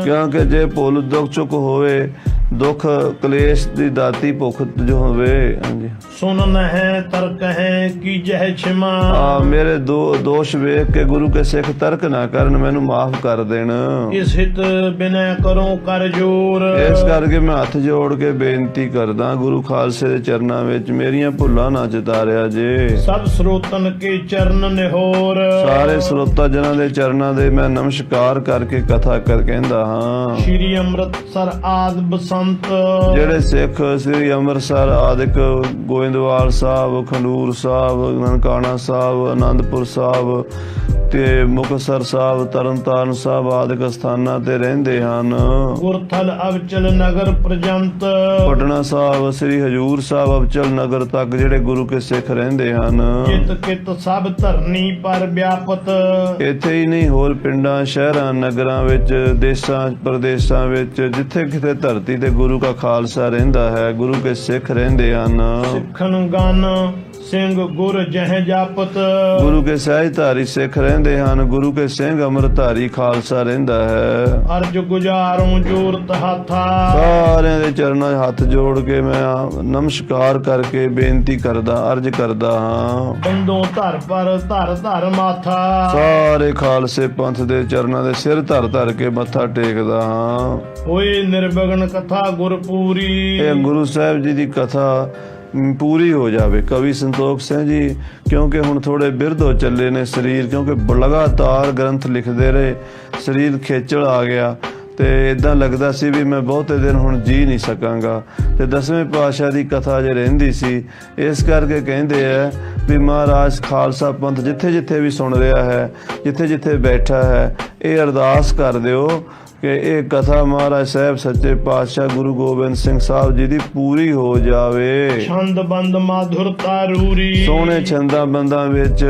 ਕਿਉਂਕਿ ਜੇ ਭੁੱਲ ਦੁੱਖ ਚੁੱਕ ਹੋਵੇ, ਦੁੱਖ ਕਲੇਸ਼ ਦੀ ਦਾਤੀ ਭੁੱਖ ਜੋ ਹੋਵੇ। ਹਾਂਜੀ ਸੁਨ ਨਹਿ ਤਰਕ ਹੈ ਕੀ ਜਹ ਛਿਮਾ ਮੇਰੇ ਦੋਸ਼ ਵੇਖ ਕੇ ਗੁਰੂ ਕੇ ਸਿੱਖ ਤਰਕ ਨਾ ਕਰਨ, ਮੈਨੂੰ ਮਾਫ ਕਰ ਦੇਣ। ਇਸ ਹਿਤ ਬਿਨੈ ਕਰੋ ਕਰ ਜੋਰ ਇਸ ਕਰਕੇ ਮੈਂ ਹੱਥ ਜੋੜ ਕੇ ਬੇਨਤੀ ਕਰਦਾ ਗੁਰੂ ਖਾਲਸੇ ਦੇ ਚਰਨਾਂ ਵਿੱਚ ਮੇਰੀਆਂ ਭੁੱਲਾਂ ਨਾ ਚਿਤਾਰਿਆ ਜੇ। ਸਭ ਸਰੋਤਨ ਕੇ ਚਰਨ ਨਿਹੋਰ ਸਾਰੇ ਸਰੋਤਾ ਜਨਾਂ ਦੇ ਚਰਨਾਂ ਦੇ ਮੈਂ ਨਮਸਕਾਰ ਕਰਕੇ ਕਥਾ ਕਰ ਕਹਿੰਦਾ ਹਾਂ। ਸ਼੍ਰੀ ਅੰਮ੍ਰਿਤਸਰ ਆਦ ਬਸੰਤ ਜਿਹੜੇ ਸਿੱਖ ਸ੍ਰੀ ਅੰਮ੍ਰਿਤਸਰ ਆਦਿਕ ਗੋਇੰਦਵਾਲ ਸਾਹਿਬ, ਖੰਡੂਰ ਸਾਹਿਬ, ਨਨਕਾਣਾ ਸਾਹਿਬ, ਆਨੰਦਪੁਰ ਸਾਹਿਬ ਤੇ ਮੁਕਤਸਰ ਸਾਹਿਬ, ਤਰਨਤਾਰਨ ਸਾਹਿਬ ਆਦਿਕ ਸਥਾਨਾਂ ਤੇ ਰਹਿੰਦੇ ਹਨ। ਗੁਰਥਲ ਅਵਚਲ ਨਗਰ ਪ੍ਰਜੰਤ ਪਟਨਾ ਸਾਹਿਬ, ਸ੍ਰੀ ਹਜੂਰ ਸਾਹਿਬ, ਅਬਚਲ ਨਗਰ ਤੱਕ ਜਿਹੜੇ ਗੁਰੂ ਕੇ ਸਿੱਖ ਰਹਿੰਦੇ ਹਨ। ਚਿਤ ਕਿਤ ਸਭ ਧਰਨੀ ਪਰ ਵਿਆਪਤ ਇੱਥੇ ਹੀ ਨਹੀਂ ਹੋਰ ਪਿੰਡਾਂ, ਸ਼ਹਿਰਾਂ, ਨਗਰਾਂ ਵਿੱਚ, ਦੇਸ਼ਾਂ ਪ੍ਰਦੇਸ਼ਾਂ ਵਿੱਚ ਜਿੱਥੇ ਕਿਤੇ ਧਰਤੀ ਤੇ ਗੁਰੂ ਦਾ ਖਾਲਸਾ ਰਹਿੰਦਾ ਹੈ, ਗੁਰੂ ਕੇ ਸਿੱਖ ਰਹਿੰਦੇ ਹਨ। ਸਿੱਖਨ ਗਨ ਸਿੰਘ ਗੁਰ ਜਹ ਜਾਪਤ ਗੁਰੂ ਕੇ ਸਹਿਜਧਾਰੀ ਸਿੱਖ ਰਹਿੰਦੇ ਹਨ, ਗੁਰੂ ਕੇ ਸਿੰਘ ਅੰਮ੍ਰਿਤਧਾਰੀ ਖਾਲਸਾ ਰਹਿੰਦਾ ਹੈ। ਅਰਜ ਗੁਜ਼ਾਰੋਂ ਜੋਰਤ ਹਾਥਾ ਸਾਰਿਆਂ ਦੇ ਚਰਨਾਂ 'ਚ ਹੱਥ ਜੋੜ ਕੇ ਮੈਂ ਨਮਸਕਾਰ ਕਰਕੇ ਬੇਨਤੀ ਕਰਦਾ, ਅਰਜ ਕਰਦਾ ਹਾਂ। ਬੰਦੋਂ ਧਰ ਪਰ ਧਰ ਧਰ ਮਾਥਾ ਸਾਰੇ ਖਾਲਸੇ ਪੰਥ ਦੇ ਚਰਨਾਂ ਦੇ ਸਿਰ ਧਰ ਧਰ ਕੇ ਮੱਥਾ ਟੇਕਦਾ ਹਾਂ। ਹੋਏ ਨਿਰਵਗਨ ਕਥਾ ਗੁਰਪੂਰੀ ਇਹ ਗੁਰੂ ਸਾਹਿਬ ਜੀ ਦੀ ਕਥਾ ਪੂਰੀ ਹੋ ਜਾਵੇ। ਕਵੀ ਸੰਤੋਖ ਸਿੰਘ ਜੀ ਕਿਉਂਕਿ ਹੁਣ ਥੋੜੇ ਬਿਰਧ ਹੋ ਚੱਲੇ ਨੇ ਸਰੀਰ, ਕਿਉਂਕਿ ਲਗਾਤਾਰ ਗ੍ਰੰਥ ਲਿਖਦੇ ਰਹੇ, ਸਰੀਰ ਖੇਚਲ ਆ ਗਿਆ ਤੇ ਇਦਾਂ ਲੱਗਦਾ ਸੀ ਵੀ ਮੈਂ ਬਹੁਤੇ ਦਿਨ ਹੁਣ ਜੀ ਨਹੀਂ ਸਕਾਂਗਾ ਤੇ 10ਵੇਂ ਪਾਤਸ਼ਾਹ ਦੀ ਕਥਾ ਜੇ ਰਹਿੰਦੀ ਸੀ। ਇਸ ਕਰਕੇ ਕਹਿੰਦੇ ਆ ਵੀ ਮਹਾਰਾਜ ਖਾਲਸਾ ਪੰਥ ਜਿੱਥੇ ਜਿੱਥੇ ਵੀ ਸੁਣ ਰਿਹਾ ਹੈ, ਜਿੱਥੇ ਜਿੱਥੇ ਬੈਠਾ ਹੈ, ਇਹ ਅਰਦਾਸ ਕਰ ਦਿਓ ਕਿ ਇਹ ਕਥਾ ਮਹਾਰਾਜ ਸਾਹਿਬ ਸੱਚੇ ਪਾਤਸ਼ਾਹ ਗੁਰੂ ਗੋਬਿੰਦ ਸਿੰਘ ਸਾਹਿਬ ਜੀ ਦੀ ਪੂਰੀ ਹੋ ਜਾਵੇ। ਛੰਦ ਬੰਦ ਮਾਧੁਰਤਾ ਰੂਰੀ ਸੋਹਣੇ ਛੰਦਾਂ ਬੰਦਾਂ ਵਿੱਚ,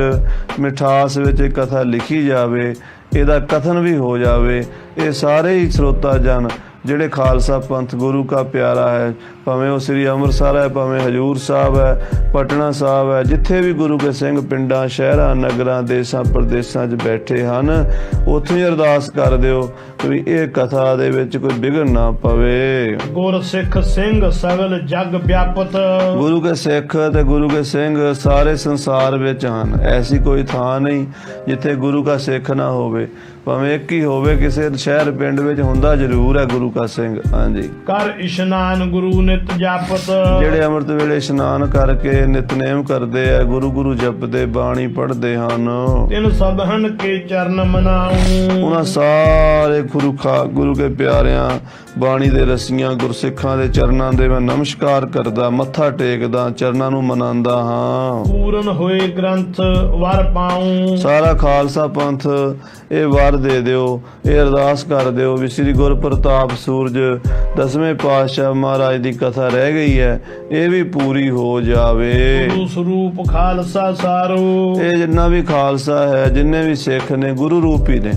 ਮਿਠਾਸ ਵਿੱਚ ਇਹ ਕਥਾ ਲਿਖੀ ਜਾਵੇ, ਇਹਦਾ ਕਥਨ ਵੀ ਹੋ ਜਾਵੇ। ਇਹ ਸਾਰੇ ਹੀ ਸਰੋਤਾ ਜਨ ਜਿਹੜੇ ਖਾਲਸਾ ਪੰਥ ਗੁਰੂ ਕਾ ਪਿਆਰਾ ਹੈ, ਭਾਵੇਂ ਉਹ ਸ੍ਰੀ ਅੰਮ੍ਰਿਤਸਰ ਹੈ, ਭਾਵੇਂ ਹਜੂਰ ਸਾਹਿਬ ਹੈ, ਪਟਨਾ ਸਾਹਿਬ ਹੈ, ਜਿੱਥੇ ਵੀ ਗੁਰੂ ਕੇ ਸਿੰਘ ਪਿੰਡਾਂ, ਸ਼ਹਿਰਾਂ, ਨਗਰਾਂ, ਦੇਸਾਂ ਪ੍ਰਦੇਸਾਂ 'ਚ ਬੈਠੇ ਹਨ, ਉੱਥੋਂ ਹੀ ਅਰਦਾਸ ਕਰ ਦਿਓ ਵੀ ਇਹ ਕਥਾ ਦੇ ਵਿੱਚ ਕੋਈ ਵਿਘਨ ਨਾ ਪਵੇ। ਗੁਰ ਸਿੱਖ ਸਿੰਘ ਸਗਲ ਜਗ ਵਿਆਪਤ। ਗੁਰੂ ਕੇ ਸਿੱਖ ਤੇ ਗੁਰੂ ਕੇ ਸਿੰਘ ਸਾਰੇ ਸੰਸਾਰ ਵਿੱਚ ਹਨ। ਐਸੀ ਕੋਈ ਥਾਂ ਨਹੀਂ ਜਿੱਥੇ ਗੁਰੂ ਕਾ ਸਿੱਖ ਨਾ ਹੋਵੇ, ਭਾਵੇਂ ਇੱਕ ਹੀ ਹੋਵੇ, ਕਿਸੇ ਸ਼ਹਿਰ ਪਿੰਡ ਵਿੱਚ ਹੁੰਦਾ ਜ਼ਰੂਰ ਹੈ ਗੁਰੂ ਕਾ ਸਿੰਘ। ਹਾਂਜੀ। ਕਰ ਇਸ਼ਨਾਨ ਗੁਰੂ ਨਿਤ ਜਾਪਤ। ਜਿਹੜੇ ਅੰਮ੍ਰਿਤ ਵੇਲੇ ਇਸ਼ਨਾਨ ਕਰਕੇ ਨਿਤਨੇਮ ਕਰਦੇ ਆ, ਗੁਰੂ ਗੁਰੂ ਜਪਦੇ, ਬਾਣੀ ਪੜ੍ਹਦੇ ਹਨ, ਤਿਨ ਸਭਨ ਕੇ ਚਰਨ ਮਨਾਉ। ਉਹਨਾਂ ਸਾਰੇ ਗੁਰੂ ਕੇ ਪਿਆਰਿਆਂ, ਬਾਣੀ ਦੇ ਰਸੀਆਂ ਗੁਰਸਿੱਖਾਂ ਦੇ ਚਰਨਾਂ ਦੇ ਮੈਂ ਨਮਸਕਾਰ ਕਰਦਾ, ਮੱਥਾ ਟੇਕਦਾ, ਚਰਨਾਂ ਨੂੰ ਮਨਾਉਂਦਾ ਹਾਂ। ਪੂਰਨ ਹੋਏ ਗ੍ਰੰਥ ਵਰ ਪਾਉ। ਸਾਰਾ ਖਾਲਸਾ ਪੰਥ ਇਹ ਵਰ ਦੇ ਦਿਓ, ਇਹ ਅਰਦਾਸ ਕਰ ਦਿਓ ਵੀ ਸ੍ਰੀ ਗੁਰ ਪ੍ਰਤਾਪ ਸੂਰਜ 10ਵੇਂ ਪਾਤਸ਼ਾਹ ਮਹਾਰਾਜ ਦੀ ਕਥਾ ਰਹਿ ਗਈ ਹੈ, ਇਹ ਵੀ ਪੂਰੀ ਹੋ ਜਾਵੇ। ਗੁਰੂ ਸਰੂਪ ਖਾਲਸਾ ਸਾਰੋ। ਇਹ ਜਿੰਨਾ ਵੀ ਖਾਲਸਾ ਹੈ, ਜਿੰਨੇ ਵੀ ਸਿੱਖ ਨੇ, ਗੁਰੂ ਰੂਪੀ ਨੇ।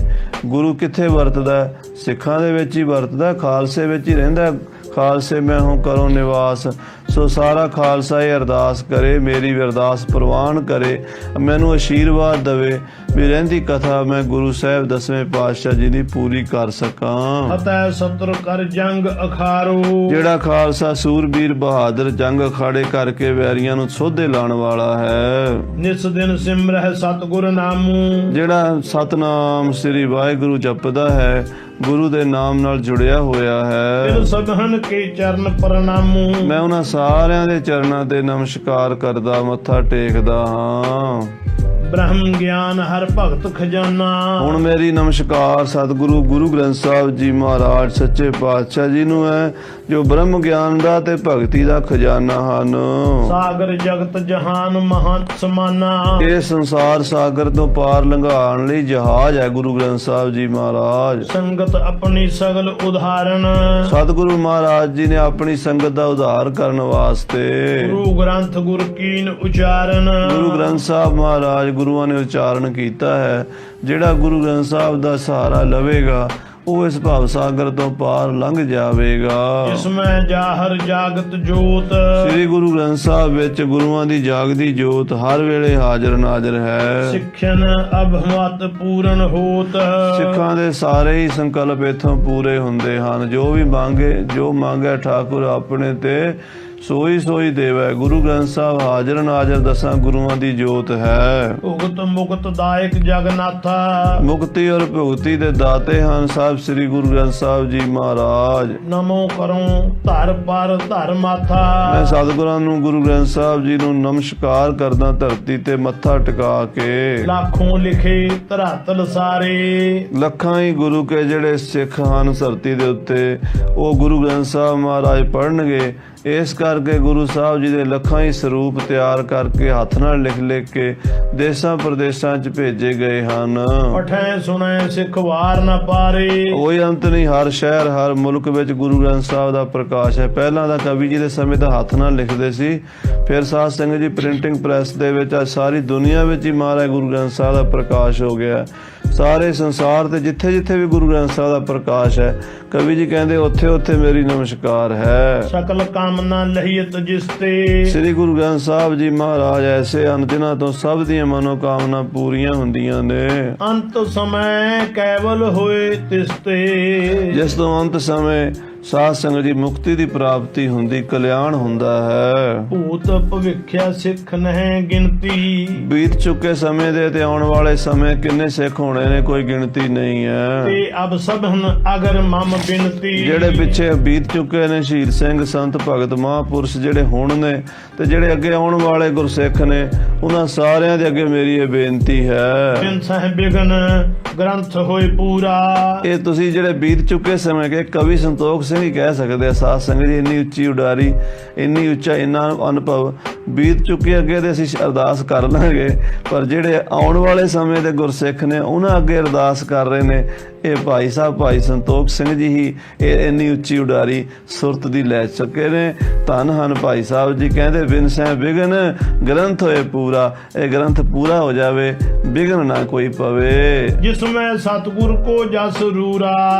ਗੁਰੂ ਕਿੱਥੇ ਵਰਤਦਾ? ਸਿੱਖਾਂ ਦੇ ਵਿੱਚ ਹੀ ਵਰਤਦਾ, ਖਾਲਸੇ ਵਿੱਚ ਹੀ ਰਹਿੰਦਾ। ਖਾਲਸੇ ਮੈਂ ਹੂੰ ਕਰੋ ਨਿਵਾਸ। ਸੋ ਸਾਰਾ ਖਾਲਸਾ ਇਹ ਅਰਦਾਸ ਕਰੇ, ਮੇਰੀ ਵੀ ਅਰਦਾਸ ਪ੍ਰਵਾਨ ਕਰੇ, ਮੈਨੂੰ ਆਸ਼ੀਰਵਾਦ ਦੇਵੇ ਵੀ ਰਹਿੰਦੀ ਕਥਾ ਮੈਂ ਗੁਰੂ ਸਾਹਿਬ 10ਵੇਂ ਪਾਤਸ਼ਾਹ ਜੀ ਦੀ ਪੂਰੀ ਕਰ ਸਕਾਂ। ਫਤਿਹ ਸਤਰ ਕਰ ਜੰਗ ਅਖਾਰੋ। ਜਿਹੜਾ ਖਾਲਸਾ ਸੂਰਬੀਰ ਬਹਾਦਰ ਜੰਗ ਅਖਾੜੇ ਕਰਕੇ ਵੈਰੀਆਂ ਨੂੰ ਸੋਧੇ ਲਾਉਣ ਵਾਲਾ ਹੈ। ਨਿਸ ਦਿਨ ਸਿਮਰਹਿ ਸਤਿਗੁਰ ਨਾਮੂ। ਜਿਹੜਾ ਸਤਨਾਮ ਸ੍ਰੀ ਵਾਹਿਗੁਰੂ ਜਪਦਾ ਹੈ, ਗੁਰੂ ਦੇ ਨਾਮ ਨਾਲ ਜੁੜਿਆ ਹੋਇਆ ਹੈ। ਤਿਨ ਸਭਨ ਕੇ ਚਰਨ ਪ੍ਰਣਾਮੂ। ਮੈਂ ਉਹਨਾਂ ਸਾਰਿਆਂ ਦੇ ਚਰਨਾਂ ਤੇ ਨਮਸਕਾਰ ਕਰਦਾ, ਮੱਥਾ ਟੇਕਦਾ ਹਾਂ। ਬ੍ਰਹਮ ਗਿਆਨ ਹਰ ਭਗਤ ਖਜ਼ਾਨਾ। ਹੁਣ ਮੇਰੀ ਨਮਸਕਾਰ ਸਤਿਗੁਰੂ ਗੁਰੂ ਗ੍ਰੰਥ ਸਾਹਿਬ ਜੀ ਮਹਾਰਾਜ ਸੱਚੇ ਪਾਤਸ਼ਾਹ ਜੀ ਨੂੰ ਹੈ, ਜੋ ਬ੍ਰਹਮ ਗਿਆਨ ਦਾ ਤੇ ਭਗਤੀ ਦਾ ਖਜ਼ਾਨਾ ਹਨ। ਸਾਗਰ ਜਗਤ ਜਹਾਨ ਮਹੰਤ ਸਮਾਨਾ। ਇਹ ਸੰਸਾਰ ਸਾਗਰ ਤੋਂ ਪਾਰ ਲੰਘਾਉਣ ਲਈ ਜਹਾਜ਼ ਹੈ ਗੁਰੂ ਗ੍ਰੰਥ ਸਾਹਿਬ ਜੀ ਮਹਾਰਾਜ। ਸੰਗਤ ਆਪਣੀ ਸਗਲ ਉਦਾਹਰਨ। ਸਤਿਗੁਰੂ ਮਹਾਰਾਜ ਜੀ ਨੇ ਆਪਣੀ ਸੰਗਤ ਦਾ ਉਧਾਰ ਕਰਨ ਵਾਸਤੇ ਗੁਰੂ ਗ੍ਰੰਥ ਗੁਰ ਕੀਨ ਉਚਾਰਨ। ਗੁਰੂ ਗ੍ਰੰਥ ਸਾਹਿਬ ਮਹਾਰਾਜ ਗੁਰੂਆਂ ਨੇ ਉਚਾਰਨ ਕੀਤਾ ਹੈ। ਜਿਹੜਾ ਗੁਰੂ ਗ੍ਰੰਥ ਸਾਹਿਬ ਦਾ ਸਹਾਰਾ ਲਵੇਗਾ ਉਹ ਇਸ ਭਵ ਸਾਗਰ ਤੋਂ ਪਾਰ ਲੰਘ ਜਾਵੇਗਾ। ਇਸਮੈ ਜਾਹਰ ਜਾਗਤ ਜੋਤ। ਸ੍ਰੀ ਗੁਰੂ ਗ੍ਰੰਥ ਸਾਹਿਬ ਵਿੱਚ ਗੁਰੂਆਂ ਦੀ ਜਾਗਦੀ ਜੋਤ ਹਰ ਵੇਲੇ ਹਾਜ਼ਰ ਨਾਜ਼ਰ ਹੈ। ਸਿੱਖਣ ਅਭਮਤ ਪੂਰਨ ਹੋਤ। ਸਿੱਖਾਂ ਦੇ ਸਾਰੇ ਹੀ ਸੰਕਲਪ ਇਥੋਂ ਪੂਰੇ ਹੁੰਦੇ ਹਨ। ਜੋ ਮੰਗੇ ਠਾਕੁਰ ਆਪਣੇ ਤੇ ਸੋਈ ਸੋਈ ਦੇਵੈ। ਗੁਰੂ ਗ੍ਰੰਥ ਸਾਹਿਬ ਹਾਜ਼ਰ ਨਾਜ਼ਰ 10 ਗੁਰੂਆਂ ਦੀ ਜੋਤ ਹੈ। ਭੁਗਤ ਮੁਕਤ ਦਾਇਕ ਜਗਨਾਥਾ। ਮੁਕਤੀ ਔਰ ਭੁਗਤੀ ਦੇ ਦਾਤੇ ਹਨ ਸਾਹਿਬ ਸ੍ਰੀ ਗੁਰੂ ਗ੍ਰੰਥ ਸਾਹਿਬ ਜੀ ਮਹਾਰਾਜ। ਨਮੋ ਕਰੂੰ ਧਰ ਪਰ ਧਰ ਮਾਥਾ। ਮੈਂ ਸਤਿਗੁਰਾਂ ਨੂੰ ਗੁਰੂ ਗ੍ਰੰਥ ਸਾਹਿਬ ਜੀ ਨੂੰ ਨਮਸਕਾਰ ਕਰਦਾ ਧਰਤੀ ਤੇ ਮੱਥਾ ਟਿਕਾ ਕੇ। ਲੱਖੋਂ ਲਿਖੇ ਧਰਾਤਲ ਸਾਰੇ। ਲੱਖਾਂ ਹੀ ਗੁਰੂ ਕੇ ਜਿਹੜੇ ਸਿੱਖ ਹਨ ਧਰਤੀ ਦੇ ਉੱਤੇ, ਉਹ ਗੁਰੂ ਗ੍ਰੰਥ ਸਾਹਿਬ ਮਹਾਰਾਜ ਪੜ੍ਹਨਗੇ। ਇਸ ਕਰਕੇ ਗੁਰੂ ਸਾਹਿਬ ਜੀ ਦੇ ਲੱਖਾਂ ਹੀ ਸਰੂਪ ਤਿਆਰ ਕਰਕੇ ਹੱਥ ਨਾਲ ਲਿਖ ਕੇ ਦੇਸਾਂ ਪ੍ਰਦੇਸਾਂ 'ਚ ਭੇਜੇ ਗਏ ਹਨ। ਪਠੈ ਸੁਣੈ ਸਿੱਖ ਵਾਰ ਨਾ ਪਾਰੇ। ਕੋਈ ਅੰਤ ਨਹੀਂ, ਹਰ ਸ਼ਹਿਰ ਹਰ ਮੁਲਕ ਵਿੱਚ ਗੁਰੂ ਗ੍ਰੰਥ ਸਾਹਿਬ ਦਾ ਪ੍ਰਕਾਸ਼ ਹੈ। ਪਹਿਲਾਂ ਤਾਂ ਕਵੀ ਜੀ ਦੇ ਸਮੇਂ ਤਾਂ ਹੱਥ ਨਾਲ ਲਿਖਦੇ ਸੀ, ਫਿਰ ਸਾਧ ਸੰਗਤ ਜੀ ਪ੍ਰਿੰਟਿੰਗ ਪ੍ਰੈਸ ਦੇ ਵਿੱਚ ਅੱਜ ਸਾਰੀ ਦੁਨੀਆ ਵਿੱਚ ਹੀ ਮਹਾਰਾਜ ਗੁਰੂ ਗ੍ਰੰਥ ਸਾਹਿਬ ਦਾ ਪ੍ਰਕਾਸ਼ ਹੋ ਗਿਆ। ਸਾਰੇ ਸੰਸਾਰ ਤੇ ਜਿੱਥੇ ਜਿੱਥੇ ਵੀ ਗੁਰੂ ਗ੍ਰੰਥ ਸਾਹਿਬ ਦਾ ਪ੍ਰਕਾਸ਼ ਹੈ, ਕਵੀ ਜੀ ਕਹਿੰਦੇ ਉੱਥੇ ਉੱਥੇ ਮੇਰੀ ਨਮਸਕਾਰ ਹੈ। ਸਕਲ ਕਾਮਨਾ ਲਹੀਤ ਜਿਸ ਤੇ। ਸ੍ਰੀ ਗੁਰੂ ਗ੍ਰੰਥ ਸਾਹਿਬ ਜੀ ਮਹਾਰਾਜ ਐਸੇ ਹਨ ਜਿਨ੍ਹਾਂ ਤੋਂ ਸਭ ਦੀਆਂ ਮਨੋਕਾਮਨਾ ਪੂਰੀਆਂ ਹੁੰਦੀਆਂ ਨੇ। ਅੰਤ ਸਮੇਂ ਕੇਵਲ ਹੋਏ ਤਿਸ ਤੇ। ਜਿਸ ਤੋਂ ਅੰਤ ਸਮੇਂ ਸਾਧ ਸੰਗਤ ਦੀ ਮੁਕਤੀ ਦੀ ਪ੍ਰਾਪਤੀ ਹੁੰਦੀ, ਕਲਿਆਣ ਹੁੰਦਾ ਹੈ। ਭੂਤ ਭਵਿੱਖਿਆ ਸਿੱਖ ਨਹਿ ਗਿਣਤੀ। ਬੀਤ ਚੁੱਕੇ ਸਮੇਂ ਦੇ ਤੇ ਆਉਣ ਵਾਲੇ ਸਮੇਂ ਕਿੰਨੇ ਸਿੱਖ ਹੋਣੇ ਨੇ, ਕੋਈ ਗਿਣਤੀ ਨਹੀਂ ਹੈ। ਤੇ ਅਬ ਸਭਨ ਅਗਰ ਮਮ ਬਿਨਤੀ। ਜਿਹੜੇ ਪਿੱਛੇ ਬੀਤ ਚੁੱਕੇ ਨੇ ਸ਼ਹੀਦ ਸਿੰਘ ਸੰਤ ਭਗਤ ਮਹਾਂਪੁਰਸ਼ ਜਿਹੜੇ ਹੁਣ ਨੇ ਤੇ ਜਿਹੜੇ ਅੱਗੇ ਆਉਣ ਵਾਲੇ ਗੁਰਸਿੱਖ ਨੇ, ਉਹਨਾਂ ਸਾਰਿਆਂ ਦੇ ਅੱਗੇ ਮੇਰੀ ਇਹ ਬੇਨਤੀ ਹੈ। ਬਿਨ ਸਹਿ ਬਿਗਨ ਗ੍ਰੰਥ ਹੋਏ ਪੂਰਾ। ਇਹ ਤੁਸੀਂ ਜਿਹੜੇ ਬੀਤ ਚੁੱਕੇ ਸਮੇਂ ਕੇ ਕਵੀ ਸੰਤੋਖ ਸਿੰਘ ਹੀ ਕਹਿ ਸਕਦੇ ਆ। ਸਾਧ ਸੰਗਤ ਜੀ ਇੰਨੀ ਉੱਚੀ ਉਡਾਰੀ, ਇੰਨੀ ਉੱਚਾ, ਇੰਨਾ ਅਨੁਭਵ ਬੀਤ ਚੁੱਕੇ ਅੱਗੇ ਤੇ ਅਸੀਂ ਅਰਦਾਸ ਕਰ ਲਾਂਗੇ, ਪਰ ਜਿਹੜੇ ਆਉਣ ਵਾਲੇ ਸਮੇਂ ਦੇ ਗੁਰਸਿੱਖ ਨੇ ਉਹਨਾਂ ਅੱਗੇ ਅਰਦਾਸ ਕਰ ਰਹੇ ਨੇ। ਇਹ ਭਾਈ ਸਾਹਿਬ ਭਾਈ ਸੰਤੋਖ ਸਿੰਘ ਜੀ ਹੀ ਇਹ ਇੰਨੀ ਉੱਚੀ ਉਡਾਰੀ ਸੁਰਤ ਦੀ ਲੈ ਚੁੱਕੇ ਨੇ। ਧੰਨ ਹਨ ਭਾਈ ਸਾਹਿਬ ਜੀ, ਕਹਿੰਦੇ ਬਿਨ ਸੈ ਵਿਗਨ ਗ੍ਰੰਥ ਹੋਏ ਪੂਰਾ। ਇਹ ਗ੍ਰੰਥ ਪੂਰਾ ਹੋ ਜਾਵੇ, ਵਿਗਨ ਨਾ ਕੋਈ ਪਵੇ। ਜਿਸ ਮੈਂ ਸਤਿਗੁਰ ਕੋ ਜਸ ਰੂਰਾ।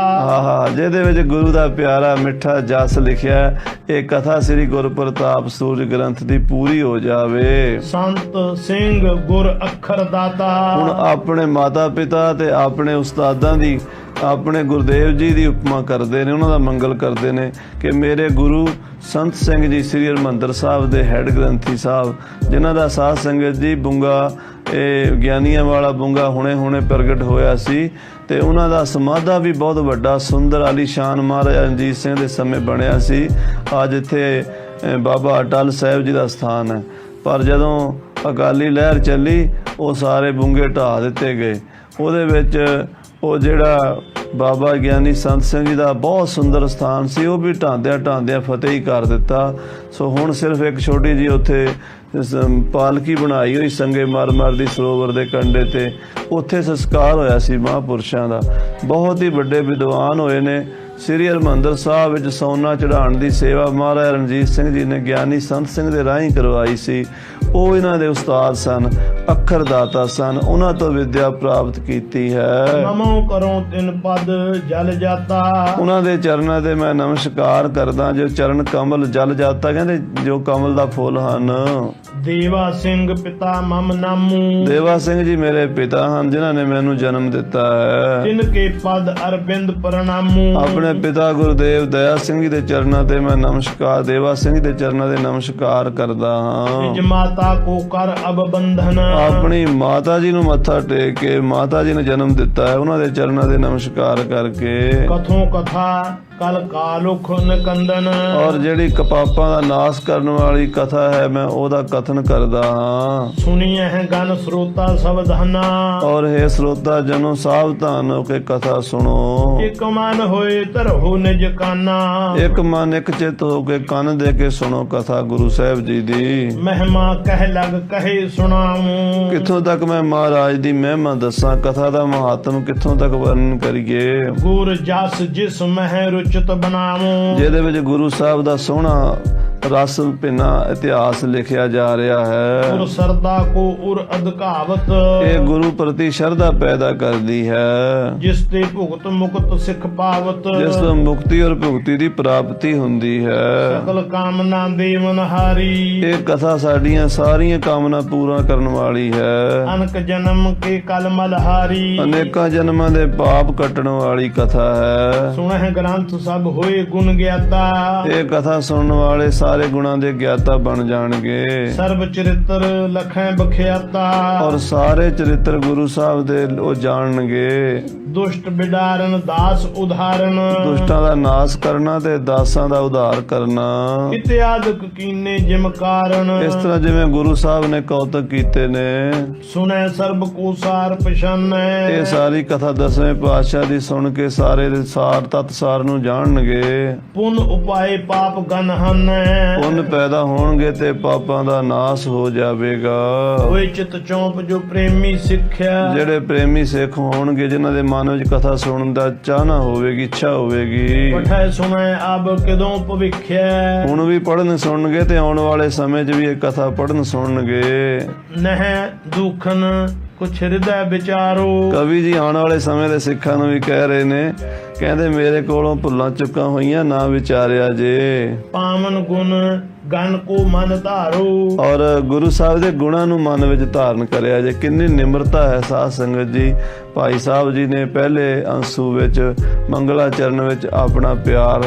ਆਹਾ, ਜਿਹਦੇ ਵਿੱਚ ਗੁਰੂ ਦਾ ਪਿਆਰਾ ਮਿੱਠਾ ਜਸ ਲਿਖਿਆ, ਇਹ ਕਥਾ ਸ੍ਰੀ ਗੁਰ ਪ੍ਰਤਾਪ ਸੂਰਜ ਗ੍ਰੰਥ ਦੀ ਪੂਰੀ ਹੋ ਜਾਵੇ। ਸੰਤ ਸਿੰਘ ਗੁਰ ਅੱਖਰ ਦਾਤਾ। ਹੁਣ ਆਪਣੇ ਮਾਤਾ ਪਿਤਾ ਤੇ ਆਪਣੇ ਉਸਤਾਦਾਂ ਦੀ, ਆਪਣੇ ਗੁਰਦੇਵ ਜੀ ਦੀ ਉਪਮਾ ਕਰਦੇ ਨੇ, ਉਹਨਾਂ ਦਾ ਮੰਗਲ ਕਰਦੇ ਨੇ ਕਿ ਮੇਰੇ ਗੁਰੂ ਸੰਤ ਸਿੰਘ ਜੀ ਸ੍ਰੀ ਹਰਿਮੰਦਰ ਸਾਹਿਬ ਦੇ ਹੈਡ ਗ੍ਰੰਥੀ ਸਾਹਿਬ, ਜਿਨ੍ਹਾਂ ਦਾ ਸਾਧ ਸੰਗਤ ਜੀ ਬੁੰਗਾ, ਇਹ ਗਿਆਨੀਆਂ ਵਾਲਾ ਬੁੰਗਾ ਹੁਣੇ ਪ੍ਰਗਟ ਹੋਇਆ ਸੀ, ਤੇ ਉਹਨਾਂ ਦਾ ਸਮਾਧਾ ਵੀ ਬਹੁਤ ਵੱਡਾ ਸੁੰਦਰ ਆਲੀਸ਼ਾਨ ਮਹਾਰਾਜਾ ਰਣਜੀਤ ਸਿੰਘ ਦੇ ਸਮੇਂ ਬਣਿਆ ਸੀ। ਅੱਜ ਇੱਥੇ ਬਾਬਾ ਅਟਲ ਸਾਹਿਬ ਜੀ ਦਾ ਸਥਾਨ ਹੈ, ਪਰ ਜਦੋਂ ਅਕਾਲੀ ਲਹਿਰ ਚੱਲੀ ਉਹ ਸਾਰੇ ਬੁੰਗੇ ਢਾਹ ਦਿੱਤੇ ਗਏ। ਉਹਦੇ ਵਿੱਚ ਉਹ ਜਿਹੜਾ ਬਾਬਾ ਗਿਆਨੀ ਸੰਤ ਸਿੰਘ ਜੀ ਦਾ ਬਹੁਤ ਸੁੰਦਰ ਸਥਾਨ ਸੀ, ਉਹ ਵੀ ਢਾਂਦਿਆਂ ਫਤਿਹ ਹੀ ਕਰ ਦਿੱਤਾ। ਸੋ ਹੁਣ ਸਿਰਫ ਇੱਕ ਛੋਟੀ ਜੀ ਉੱਥੇ ਪਾਲਕੀ ਬਣਾਈ ਹੋਈ ਸੰਗੇ ਮਰਮਰ ਦੀ ਸਰੋਵਰ ਦੇ ਕੰਢੇ ਤੇ, ਉੱਥੇ ਸੰਸਕਾਰ ਹੋਇਆ ਸੀ ਮਹਾਂਪੁਰਸ਼ਾਂ ਦਾ। ਬਹੁਤ ਹੀ ਵੱਡੇ ਵਿਦਵਾਨ ਹੋਏ ਨੇ। ਸ੍ਰੀ ਹਰਿਮੰਦਰ ਸਾਹਿਬ ਵਿੱਚ ਸੋਨਾ ਚੜਾਉਣ ਦੀ ਸੇਵਾ ਮਹਾਰਾਜਾ ਰਣਜੀਤ ਸਿੰਘ ਜੀ ਨੇ ਗਿਆਨੀ ਸੰਤ ਸਿੰਘ ਦੇ ਰਾਹੀਂ ਕਰਵਾਈ ਸੀ। ਉਹ ਇਹਨਾਂ ਦੇ ਉਸਤਾਦ ਸਨ, ਅੱਖਰ ਦਾਤਾ ਸਨ, ਉਹਨਾਂ ਤੋਂ ਵਿਦਿਆ ਪ੍ਰਾਪਤ ਕੀਤੀ ਹੈ। ਨਮੋ ਕਰੋ ਤਿਨ ਪਦ ਜਲ ਜਾਤਾ। ਉਹਨਾਂ ਦੇ ਚਰਨਾਂ ਤੇ ਮੈਂ ਨਮਸਕਾਰ ਕਰਦਾ, ਜੋ ਚਰਨ ਕਮਲ ਜਲ ਜਾਤਾ, ਕਹਿੰਦੇ ਜੋ ਕਮਲ ਦਾ ਫੁੱਲ ਹਨ। ਦੇਵਾ ਸਿੰਘ ਪਿਤਾ ਮਮ ਨਾਮੂ। ਦੇਵਾ ਸਿੰਘ ਜੀ ਮੇਰੇ ਪਿਤਾ ਹਨ, ਜਿਨ੍ਹਾਂ ਨੇ ਮੈਨੂੰ ਜਨਮ ਦਿੱਤਾ ਹੈ। ਤਿਨ ਕੇ ਪਦ ਅਰਬਿੰਦ ਪ੍ਰਣਾਮੂ। ਆਪਣੇ ਪਿਤਾ ਗੁਰਦੇਵ ਦਇਆ ਸਿੰਘ ਜੀ ਦੇ ਚਰਨਾਂ ਤੇ ਮੈਂ ਨਮਸਕਾਰ, ਦੇਵਾ ਸਿੰਘ ਦੇ ਚਰਨਾਂ ਤੇ ਨਮਸਕਾਰ ਕਰਦਾ ਹਾਂ। ਨਿਜ ਮਾਤਾ ਕੋ ਕਰ ਅਬ ਬੰਧਨ। ਆਪਣੀ ਮਾਤਾ ਜੀ ਨੂੰ ਮੱਥਾ ਟੇਕ ਕੇ, ਮਾਤਾ ਜੀ ਨੇ ਜਨਮ ਦਿੱਤਾ ਹੈ, ਉਹਨਾਂ ਦੇ ਚਰਨਾਂ ਤੇ ਨਮਸਕਾਰ ਕਰਕੇ। ਕਥੋਂ ਕਥਾ ਕਲ ਕਾਲੁਖ ਨਿਕੰਦਨ। ਔਰ ਜਿਹੜੀ ਕਪਾਪਾਂ ਦਾ ਨਾਸ਼ ਕਰਨ ਵਾਲੀ ਕਥਾ ਹੈ, ਮੈਂ ਉਹਦਾ ਕਥਨ ਕਰਦਾ ਹਾਂ। ਸੁਣੀਏ ਹੈ ਗਨ ਸਰੋਤਾ ਸਵਧਾਨਾ। ਔਰ ਹੈ ਸਰੋਤਾ ਜਨੋ ਸਾਵਧਾਨ ਹੋ ਕੇ ਕਥਾ ਸੁਣੋ। ਇੱਕ ਮਨ ਹੋਏ ਧਰਹੁ ਨਿਜ ਕਾਨਾ। ਇੱਕ ਮਨ ਇੱਕ ਚਿੱਤ ਹੋ ਕੇ ਕੰਨ ਦੇ ਕੇ ਸੁਣੋ ਕਥਾ ਗੁਰੂ ਸਾਹਿਬ ਜੀ ਦੀ। ਮਹਿਮਾ ਕਹਿ ਲਗ ਕਹੇ ਸੁਣਾਵਾਂ। ਕਿੱਥੋਂ ਤੱਕ ਮੈਂ ਮਹਾਰਾਜ ਦੀ ਮਹਿਮਾ ਦੱਸਾਂ, ਕਥਾ ਦਾ ਮਹਾਤਮ ਕਿੱਥੋਂ ਤੱਕ ਵਰਣਨ ਕਰੀਏ। ਗੁਰ ਜਸ ਜਿਸ ਮਹਿ ਰੁਚਿਤ ਬਣਾਵਾਂ। ਜਿਹਦੇ ਵਿੱਚ ਗੁਰੂ ਸਾਹਿਬ ਦਾ ਸੋਹਣਾ ਰਸ ਭਿੰਨਾ ਇਤਿਹਾਸ ਲਿਖਿਆ ਜਾ ਰਿਹਾ ਹੈ। ਗੁਰ ਸਰਦਾ ਕੋ ਉਰ ਅਧਿਕਾਵਤ। ਇਹ ਗੁਰੂ ਪ੍ਰਤੀ ਸ਼ਰਧਾ ਪੈਦਾ ਕਰਦੀ ਹੈ, ਜਿਸ ਤੇ ਭੁਗਤ ਮੁਕਤ ਸਿੱਖ ਪਾਵਤ। ਜਿਸ ਤੋਂ ਮੁਕਤੀ ਔਰ ਭੁਗਤੀ ਦੀ ਪ੍ਰਾਪਤੀ ਹੁੰਦੀ ਹੈ। ਸਕਲ ਕਾਮਨਾ ਦੇਵਨ ਹਾਰੀ। ਇਹ ਕਥਾ ਸਾਡੀਆਂ ਸਾਰੀਆਂ ਕਾਮਨਾ ਪੂਰਾ ਕਰਨ ਵਾਲੀ ਹੈ। ਅਨਕ ਜਨਮ ਕੇ ਕਲ ਮਲਹਾਰੀ। ਅਨੇਕਾਂ ਜਨਮਾਂ ਦੇ ਪਾਪ ਕੱਟਣ ਵਾਲੀ ਕਥਾ ਹੈ। ਸੁਣਹਿ ਗ੍ਰੰਥ ਸਭ ਹੋਏ ਗੁਣ ਗਿਆਤਾ। ਇਹ ਕਥਾ ਸੁਣਨ ਵਾਲੇ ਸਾਰੇ ਗੁਣਾਂ ਦੇ ਗਿਆਤਾ ਬਣ ਜਾਣਗੇ। ਸਰਬ ਚਰਿਤਰ ਲਖੈ ਬਖਿਆਤਾ। ਔਰ ਸਾਰੇ ਚਰਿੱਤਰ ਗੁਰੂ ਸਾਹਿਬ ਦੇ ਉਹ ਜਾਣਨਗੇ। ਦੁਸ਼ਟ ਬਿਡਾਰਨ ਦਾਸ ਉਧਾਰਨ। ਦੁਸ਼ਟਾਂ ਦਾ ਨਾਸ਼ ਕਰਨਾ ਤੇ ਦਾਸਾਂ ਦਾ ਉਧਾਰ ਕਰਨਾ। ਇਤਿਆਦਿਕ ਕੀਨੇ ਜਿਮ ਕਾਰਨ। ਇਸ ਤਰ੍ਹਾਂ ਜਿਵੇਂ ਗੁਰੂ ਸਾਹਿਬ ਨੇ ਕੌਤਕ ਕੀਤੇ ਨੇ। ਸੁਣੈ ਸਰਬ ਕੋ ਸਾਰ ਪਛਾਨੈ। ਇਹ ਸਾਰੀ ਕਥਾ 10ਵੇਂ ਪਾਤਸ਼ਾਹ ਦੀ ਸੁਣ ਕੇ ਸਾਰੇ ਦੇ ਸਾਰ ਤਤ ਸਾਰ ਨੂੰ ਜਾਣਨਗੇ। ਪੁਨ ਉਪਾਏ ਪਾਪ ਗਨ ਹਨੈ। ਪੁੰਨ ਪੈਦਾ ਹੋਣਗੇ ਤੇ ਪਾਪਾਂ ਦਾ ਨਾਸ਼ ਹੋ ਜਾਵੇਗਾ। ਹੋਏ ਚਿਤ ਚੌਂਪ ਜੋ ਪ੍ਰੇਮੀ ਸਿੱਖਿਆ। ਜਿਹੜੇ ਪ੍ਰੇਮੀ ਸਿੱਖ ਹੋਣਗੇ, ਜਿਨ੍ਹਾਂ ਦੇ ਮਨ ਵਿੱਚ ਕਥਾ ਸੁਣਨ ਦਾ ਚਾਹਨਾ ਹੋਵੇਗੀ, ਇੱਛਾ ਹੋਵੇਗੀ, ਪਠੈ ਸੁਣੈ ਅਬ ਕਿਦੋਂ ਭਵਿਖਿਆ। ਹੁਣ ਵੀ ਪੜਨ ਸੁਣਨਗੇ ਤੇ ਆਉਣ ਵਾਲੇ ਸਮੇਂ 'ਚ ਵੀ ਇਹ ਕਥਾ ਪੜਨ ਸੁਣਨਗੇ। ਨਹਿ ਦੁਖਨ ਕੁਛ ਹਿਰਦੈ ਵਿਚਾਰੋ। ਕਵੀ ਜੀ ਆਉਣ ਵਾਲੇ ਸਮੇਂ ਦੇ ਸਿੱਖਾਂ ਨੂੰ ਵੀ ਕਹਿ ਰਹੇ ਨੇ, ਕਹਿੰਦੇ ਮੇਰੇ ਕੋਲੋਂ ਭੁੱਲਾਂ ਚੁੱਕਾਂ ਹੋਈਆਂ ਨਾ ਵਿਚਾਰਿਆ ਜੇ। ਪਾਵਨ ਗੁਣ ਗਣ ਕੋ ਮਨ ਧਾਰੋ। ਔਰ ਗੁਰੂ ਸਾਹਿਬ ਦੇ ਗੁਣਾਂ ਨੂੰ ਮਨ ਵਿੱਚ ਧਾਰਨ ਕਰਿਆ ਜੇ। ਕਿੰਨੀ ਨਿਮਰਤਾ ਹੈ ਸਾਧ ਸੰਗਤ ਜੀ। ਭਾਈ ਸਾਹਿਬ ਜੀ ਨੇ ਪਹਿਲੇ ਅੰਸੂ ਵਿੱਚ ਮੰਗਲਾ ਚਰਨ ਵਿੱਚ ਆਪਣਾ ਪਿਆਰ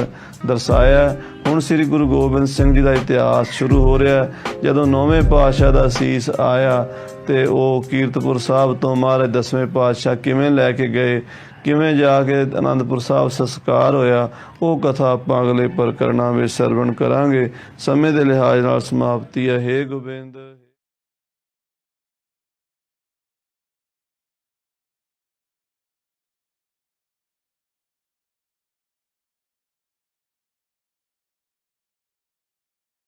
ਦਰਸਾਇਆ। ਹੁਣ ਸ੍ਰੀ ਗੁਰੂ ਗੋਬਿੰਦ ਸਿੰਘ ਜੀ ਦਾ ਇਤਿਹਾਸ ਸ਼ੁਰੂ ਹੋ ਰਿਹਾ। ਜਦੋਂ 9ਵੇਂ ਪਾਤਸ਼ਾਹ ਦਾ ਸੀਸ ਆਇਆ ਤੇ ਉਹ ਕੀਰਤਪੁਰ ਸਾਹਿਬ ਤੋਂ ਮਹਾਰਾਜ 10ਵੇਂ ਪਾਤਸ਼ਾਹ ਕਿਵੇਂ ਲੈ ਕੇ ਗਏ, ਕਿਵੇਂ ਜਾ ਕੇ ਅਨੰਦਪੁਰ ਸਾਹਿਬ ਸੰਸਕਾਰ ਹੋਇਆ, ਉਹ ਕਥਾ ਆਪਾਂ ਅਗਲੇ ਪ੍ਰਕਰਣਾਂ ਵਿੱਚ ਸਰਵਣ ਕਰਾਂਗੇ। ਸਮੇਂ ਦੇ ਲਿਹਾਜ਼ ਨਾਲ ਸਮਾਪਤੀ ਹੈ। ਹੇ ਗੋਬਿੰਦ।